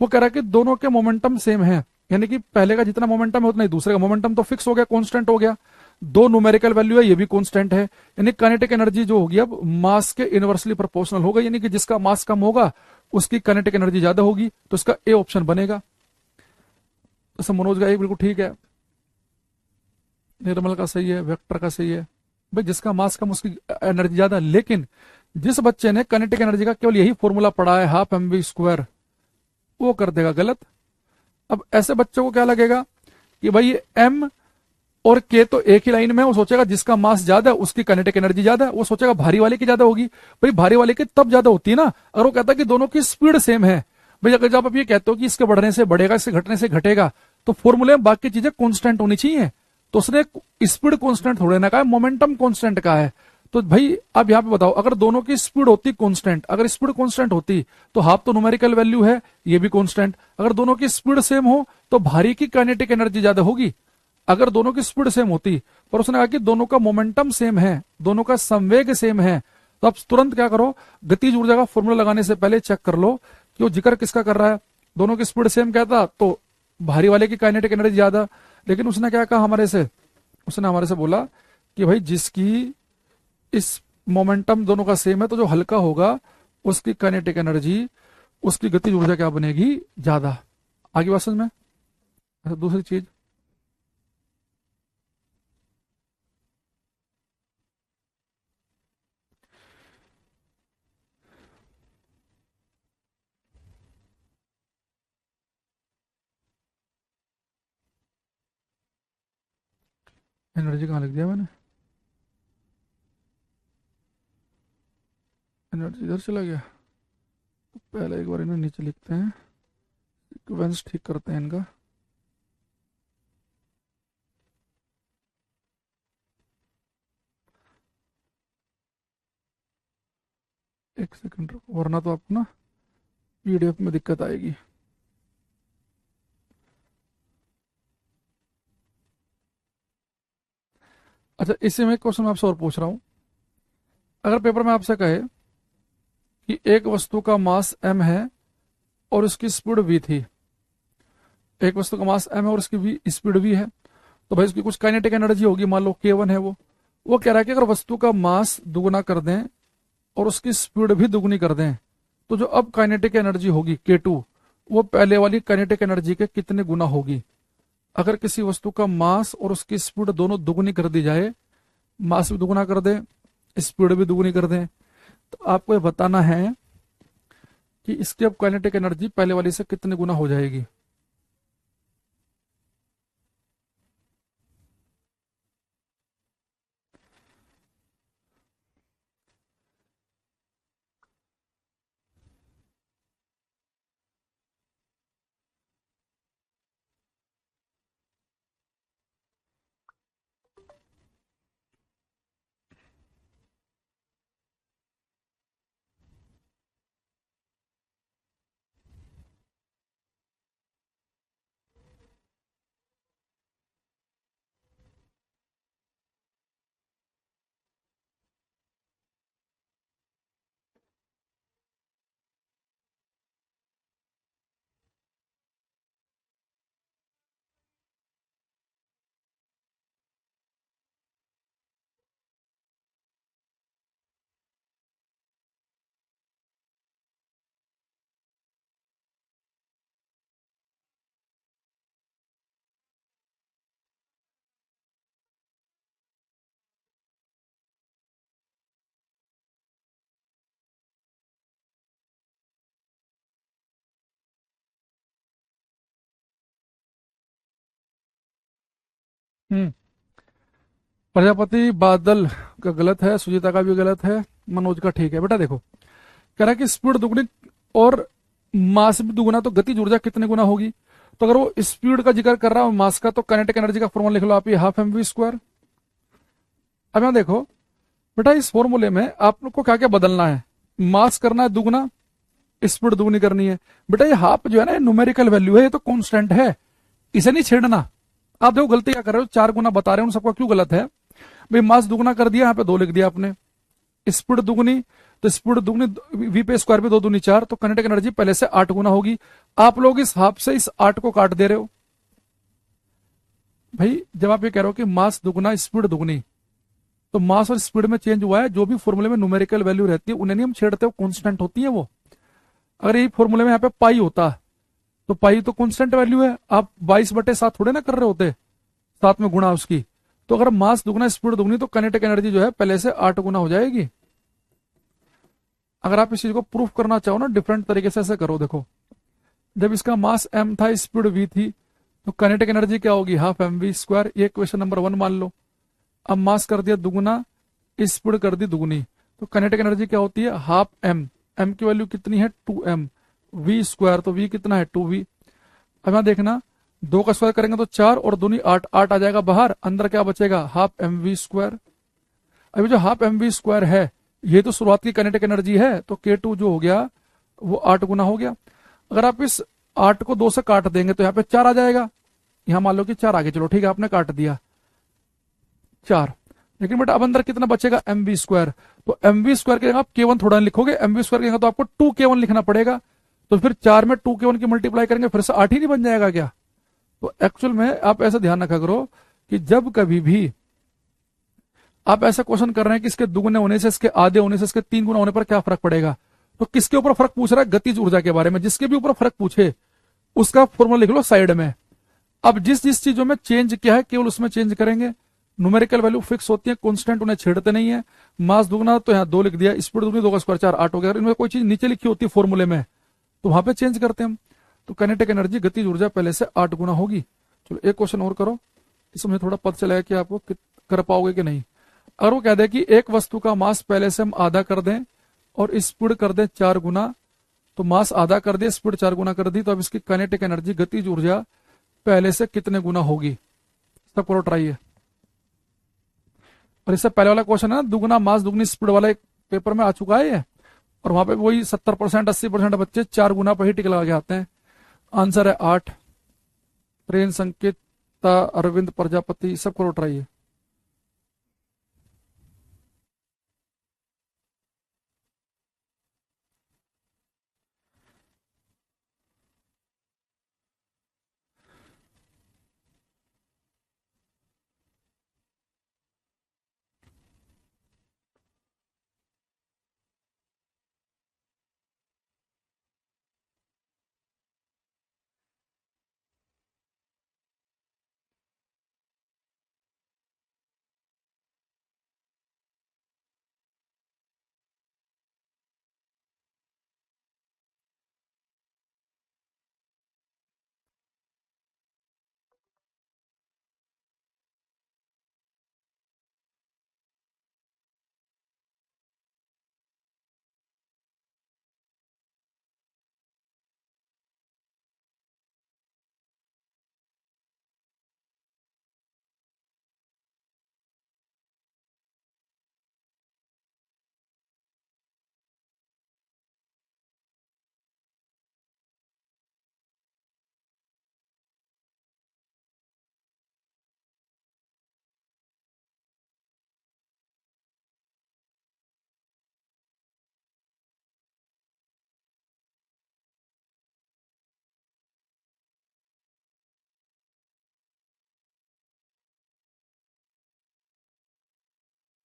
वो कह रहा है कि दोनों के मोमेंटम सेम है, यानी कि पहले का जितना मोमेंटम है उतना ही दूसरे का मोमेंटम तो फिक्स हो गया, कांस्टेंट हो गया। दो न्यूमेरिकल वैल्यू है, ये भी कांस्टेंट है, यानी काइनेटिक एनर्जी जो होगी अब मास के इनवर्सली प्रोपोर्शनल होगा, यानी कि जिसका मास कम होगा उसकी काइनेटिक एनर्जी ज्यादा होगी। तो इसका ए ऑप्शन बनेगा। तो मनोज का एक बिल्कुल ठीक है, निर्मल का सही है, वेक्टर का सही है। भाई जिसका मास कम उसकी एनर्जी ज्यादा, लेकिन जिस बच्चे ने काइनेटिक एनर्जी का केवल यही फॉर्मूला पढ़ा है ½ mv², वो कर देगा गलत। अब ऐसे बच्चों को क्या लगेगा कि भाई ये m और k तो एक ही लाइन में है, वो सोचेगा जिसका मास ज्यादा है उसकी काइनेटिक एनर्जी ज्यादा है, वो सोचेगा भारी वाले की ज्यादा होगी। भाई भारी वाले की तब ज्यादा होती है ना अगर वो कहता है कि दोनों की स्पीड सेम है। भाई अगर जब आप ये कहते हो कि इसके बढ़ने से बढ़ेगा, इसके घटने से घटेगा, तो फॉर्मूले में बाकी चीजें कांस्टेंट होनी चाहिए। तो उसने स्पीड कांस्टेंट थोड़े ना कहा, मोमेंटम कांस्टेंट का है। तो भाई आप यहाँ पे बताओ, अगर दोनों की स्पीड होती कांस्टेंट, अगर स्पीड कांस्टेंट होती तो हाफ तो न्यूमेरिकल वैल्यू है, ये भी कांस्टेंट। अगर दोनों की स्पीड सेम हो तो भारी की काइनेटिक एनर्जी ज्यादा होगी, अगर दोनों की स्पीड सेम होती। पर उसने कहा कि दोनों का मोमेंटम सेम है, दोनों का संवेग सेम है। तो आप तुरंत क्या करो, गतिज ऊर्जा का फॉर्मूला लगाने से पहले चेक कर लो कि वो जिक्र किसका कर रहा है। दोनों की स्पीड सेम कहता तो भारी वाले की काइनेटिक एनर्जी ज्यादा, लेकिन उसने क्या कहा हमारे से, उसने हमारे से बोला कि भाई जिसकी इस मोमेंटम दोनों का सेम है तो जो हल्का होगा उसकी काइनेटिक एनर्जी, उसकी गतिज ऊर्जा क्या बनेगी, ज्यादा। आगे बात समझ में। अच्छा दूसरी चीज, एनर्जी कहाँ लिख दिया मैंने, एनर्जी इधर चला गया। पहले एक बार इन्हें नीचे लिखते हैं, इक्वेंस ठीक करते हैं इनका। एक सेकंड रुको, वरना तो आपको ना पीडीएफ में दिक्कत आएगी। अच्छा इसी में एक क्वेश्चन आपसे और पूछ रहा हूं, अगर पेपर में आपसे कहे कि एक वस्तु का मास m है और उसकी स्पीड v थी, एक वस्तु का मास m है और उसकी स्पीड v है, तो भाई उसकी कुछ काइनेटिक एनर्जी होगी, मान लो k1 है। वो कह रहा है कि अगर वस्तु का मास दुगुना कर दें और उसकी स्पीड भी दुगनी कर दें, तो जो अब काइनेटिक एनर्जी होगी k2, वो पहले वाली काइनेटिक एनर्जी के कितने गुना होगी। अगर किसी वस्तु का मास और उसकी स्पीड दोनों दुगनी कर दी जाए, मास भी दुगुना कर दें, स्पीड भी दुगनी कर दें, तो आपको ये बताना है कि इसकी अब काइनेटिक एनर्जी पहले वाली से कितने गुना हो जाएगी। हम्म प्रजापति बादल का गलत है, सुजीता का भी गलत है, मनोज का ठीक है। बेटा देखो, कह रहा है कि स्पीड दुगनी और मास भी दुगुना, तो गतिज ऊर्जा कितने गुना होगी। तो अगर वो स्पीड का जिक्र कर रहा है मास का, तो काइनेटिक एनर्जी का फॉर्मूला लिख लो आप, ये हाफ एम वी स्क्वायर। अब यहां देखो बेटा, इस फॉर्मूले में आपको क्या क्या बदलना है, मास करना है दुगना, स्पीड दुगनी करनी है। बेटा ये हाफ जो है ना, न्यूमेरिकल वैल्यू है, ये तो कांस्टेंट है, इसे नहीं छेड़ना। आप देखो गलती क्या कर रहे हो, 4 गुना बता रहे हो, उन सबका क्यों गलत है भाई। मास दुगना कर दिया, यहाँ पे 2 लिख दिया आपने, स्पीड दुगनी, तो स्पीड दुगनी वी पे स्क्वायर पे 2 दूनी 4, तो काइनेटिक एनर्जी पहले से 8 गुना होगी। आप लोग इस हाफ से इस 8 को काट दे रहे हो भाई। जब आप ये कह रहे हो कि मास दुगना स्पीड दुगनी, तो मास और स्पीड में चेंज हुआ है, जो भी फॉर्मूले में न्यूमेरिकल वैल्यू रहती है उन्हें नहीं हम छेड़ते हो, कांस्टेंट होती है वो। अगर यही फॉर्मूले में यहाँ पे पाई होता, तो पाई तो कांस्टेंट वैल्यू है, आप 22/7 थोड़े ना कर रहे होते, 7 में गुणा उसकी। तो अगर मास दुगना स्पीड दुगनी, तो काइनेटिक एनर्जी जो है पहले से 8 गुना हो जाएगी। अगर आप इस चीज को प्रूफ करना चाहो ना डिफरेंट तरीके से, ऐसे करो, देखो जब इसका मास m था, स्पीड v थी, तो काइनेटिक एनर्जी क्या होगी, हाफ एम वी स्क्वायर। ये क्वेश्चन नंबर 1 मान लो। अब मास कर दिया दुगुना, स्पीड कर दी दुगुनी, तो काइनेटिक एनर्जी क्या होती है, हाफ एम। एम की वैल्यू कितनी है, 2m। वी स्क्वायर, तो वी कितना है, 2v। अब यहां देखना, 2 का स्क्वायर करेंगे तो 4 और दूनी 8, 8 आ जाएगा बाहर, अंदर क्या बचेगा, हाफ एम वी स्क्वायर। अभी जो हाफ एम वी स्क्वायर है, ये तो शुरुआत की काइनेटिक एनर्जी है, तो K2 जो हो गया वो 8 गुना हो गया। अगर आप इस 8 को 2 से काट देंगे तो यहाँ पे 4 आ जाएगा। यहां मान लो कि 4 आगे, चलो ठीक है, आपने काट दिया 4, लेकिन बेटा अब अंदर कितना बचेगा, एम वी स्क्वायर। तो एम वी स्क्वायर के आप K1 थोड़ा लिखोगे, एम वी स्क्वायर के तो आपको 2K1 लिखना पड़ेगा। तो फिर 4 में 2K1 की मल्टीप्लाई करेंगे, फिर से 8 ही नहीं बन जाएगा क्या। तो एक्चुअल में आप ऐसा ध्यान रखा करो कि जब कभी भी आप ऐसा क्वेश्चन कर रहे हैं कि इसके दुगुने होने से, इसके आधे होने से, इसके 3 गुना होने पर क्या फर्क पड़ेगा, तो किसके ऊपर फर्क पूछ रहा है, गतिज ऊर्जा के बारे में। जिसके भी ऊपर फर्क पूछे उसका फॉर्मूला लिख लो साइड में। अब जिस जिस चीजों में चेंज किया है केवल उसमें चेंज करेंगे। न्यूमेरिकल वैल्यू फिक्स होती है, कांस्टेंट उन्हें छेड़ते नहीं है। मास दुगना तो यहाँ 2 लिख दिया, स्पीड दुगनी 2 का स्क्वायर 4, 8 हो गया। इनमें कोई चीज नीचे लिखी होती है फॉर्मूले में, तो वहां पे चेंज करते हैं हम। तो काइनेटिक एनर्जी गतिज ऊर्जा पहले से 8 गुना होगी। चलो एक क्वेश्चन और करो, इसमें थोड़ा पता चलेगा कि आपको कर पाओगे कि नहीं। अगर वो कह दे कि एक वस्तु का मास पहले से हम आधा कर दें और स्पीड कर दें 4 गुना, तो मास आधा कर दिया, स्पीड 4 गुना कर दी, तो अब इसकी काइनेटिक एनर्जी गतिज ऊर्जा पहले से कितने गुना होगी, सब करो ट्राई है। और इससे पहले वाला क्वेश्चन है ना, दुगना मास दुगनी स्पीड वाला, एक पेपर में आ चुका है ये, और वहां पे वही 70% 80% बच्चे 4 गुना पर ही टिक लगा के आते हैं। आंसर है 8। प्रेम संकेता, अरविंद प्रजापति, सब करो ट्राई है।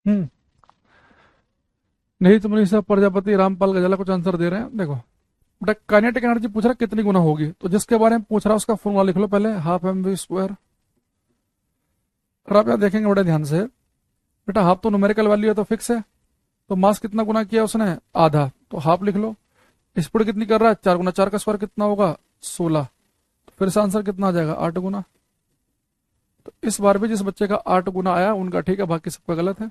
हम्म, नहीं तो मनीषा प्रजापति, रामपाल गजाला कुछ आंसर दे रहे हैं। देखो बेटा, काइनेटिक एनर्जी पूछ रहा है कितनी गुना होगी, तो जिसके बारे में पूछ रहा है उसका फॉर्मूला लिख लो पहले, हाफ एम वी स्क्वायर। और आप यहाँ देखेंगे बड़े ध्यान से, बेटा हाफ तो न्यूमेरिकल वैल्यू है तो फिक्स है, तो मास कितना गुना किया उसने, आधा, तो हाफ लिख लो। स्पीड कितनी कर रहा है, 4 गुना, 4 का स्क्वायर कितना होगा, 16। तो फिर से आंसर कितना आ जाएगा, 8 गुना। तो इस बार भी जिस बच्चे का 8 गुना आया उनका ठीक है, बाकी सबका गलत है।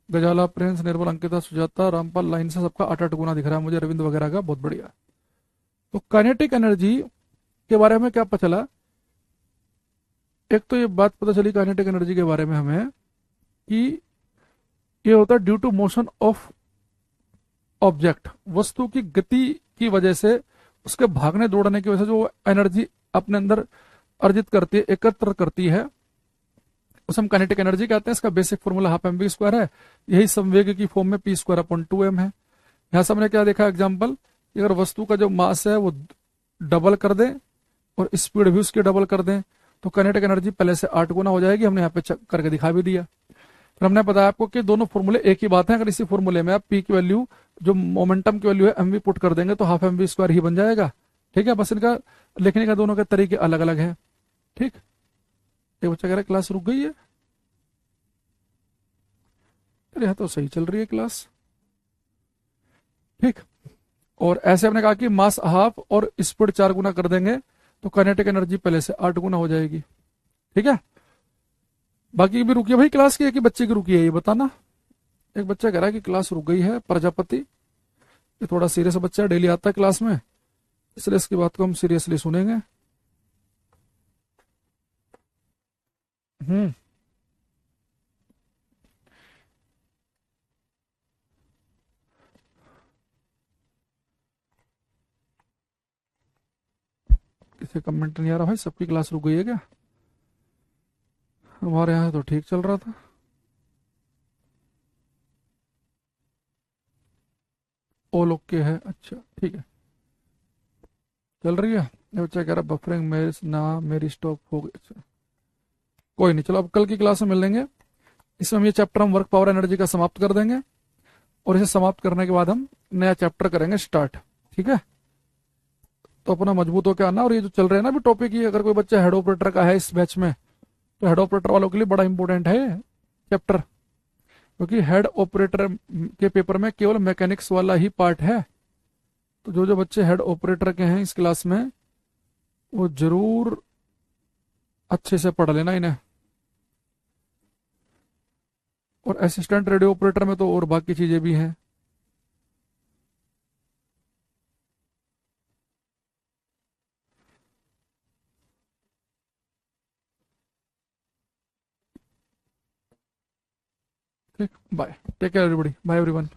गजाला, प्रिंस, निर्मल, अंकिता, सुजाता, रामपाल, लाइन से सबका 8 8 गुना दिख रहा है मुझे, रविंद्र वगैरह का बहुत बढ़िया। तो काइनेटिक एनर्जी के बारे में क्या पता चला, एक तो ये बात पता चली काइनेटिक एनर्जी के बारे में हमें कि ये होता है due to motion of object, वस्तु की गति की वजह से, उसके भागने दौड़ने की वजह से जो एनर्जी अपने अंदर अर्जित करती है, एकत्र करती है, उसे हम काइनेटिक एनर्जी कहते हैं। इसका basic formula half m v square है, यही संवेग की फॉर्म में पी स्क्वायर अपॉन 2m है। यहां से हमने क्या देखा एग्जाम्पल, अगर वस्तु का जो मास है वो डबल कर दें और स्पीड भी उसकी डबल कर दें तो काइनेटिक एनर्जी पहले से 8 गुना हो जाएगी। हमने यहाँ पे चेक करके दिखा भी दिया। फिर हमने बताया आपको कि दोनों फॉर्मूले एक ही बात है। अगर इसी फॉर्मूले में आप पी की वैल्यू, जो मोमेंटम की वैल्यू है, एम वी पुट कर देंगे तो हाफ एम वी स्क्वायर ही बन जाएगा। ठीक है, बस इनका लिखने का दोनों के तरीके अलग अलग है। ठीक, एक बच्चा कह रहा है क्लास रुक गई है, अरे यहाँ तो सही चल रही है क्लास। ठीक, और ऐसे हमने कहा कि मास हाफ और स्पीड 4 गुना कर देंगे तो काइनेटिक एनर्जी पहले से 8 गुना हो जाएगी। ठीक है, बाकी की भी रुकी है भाई क्लास की, एक ही बच्चे की रुकी है ये बताना। एक बच्चा कह रहा है कि क्लास रुक गई है, प्रजापति। ये थोड़ा सीरियस बच्चा है, डेली आता है क्लास में, इसलिए इसकी बात को हम सीरियसली सुनेंगे। हम्म, किसी कमेंट नहीं आ रहा भाई, सबकी क्लास रुक गई है क्या? हमारे यहाँ तो ठीक चल रहा था। ऑल ओके है, अच्छा ठीक है, चल रही है। ये बच्चा कह रहा बफरिंग मेरे ना मेरी स्टॉप हो गई। अच्छा कोई नहीं, चलो अब कल की क्लास में मिल लेंगे। इसमें हम ये चैप्टर हम वर्क पावर एनर्जी का समाप्त कर देंगे और इसे समाप्त करने के बाद हम नया चैप्टर करेंगे स्टार्ट। ठीक है, तो अपना मजबूत होकर आना। और ये जो चल रहे हैं ना अभी टॉपिक, ये अगर कोई बच्चा हेड ऑपरेटर का है इस बैच में तो हेड ऑपरेटर वालों के लिए बड़ा इंपॉर्टेंट है चैप्टर, क्योंकि हेड ऑपरेटर के पेपर में केवल मैकेनिक्स वाला ही पार्ट है। तो जो जो बच्चे हेड ऑपरेटर के हैं इस क्लास में वो जरूर अच्छे से पढ़ लेना इन्हें। और असिस्टेंट रेडियो ऑपरेटर में तो और बाकी चीजें भी हैं। ठीक, bye, take care everybody, bye everyone.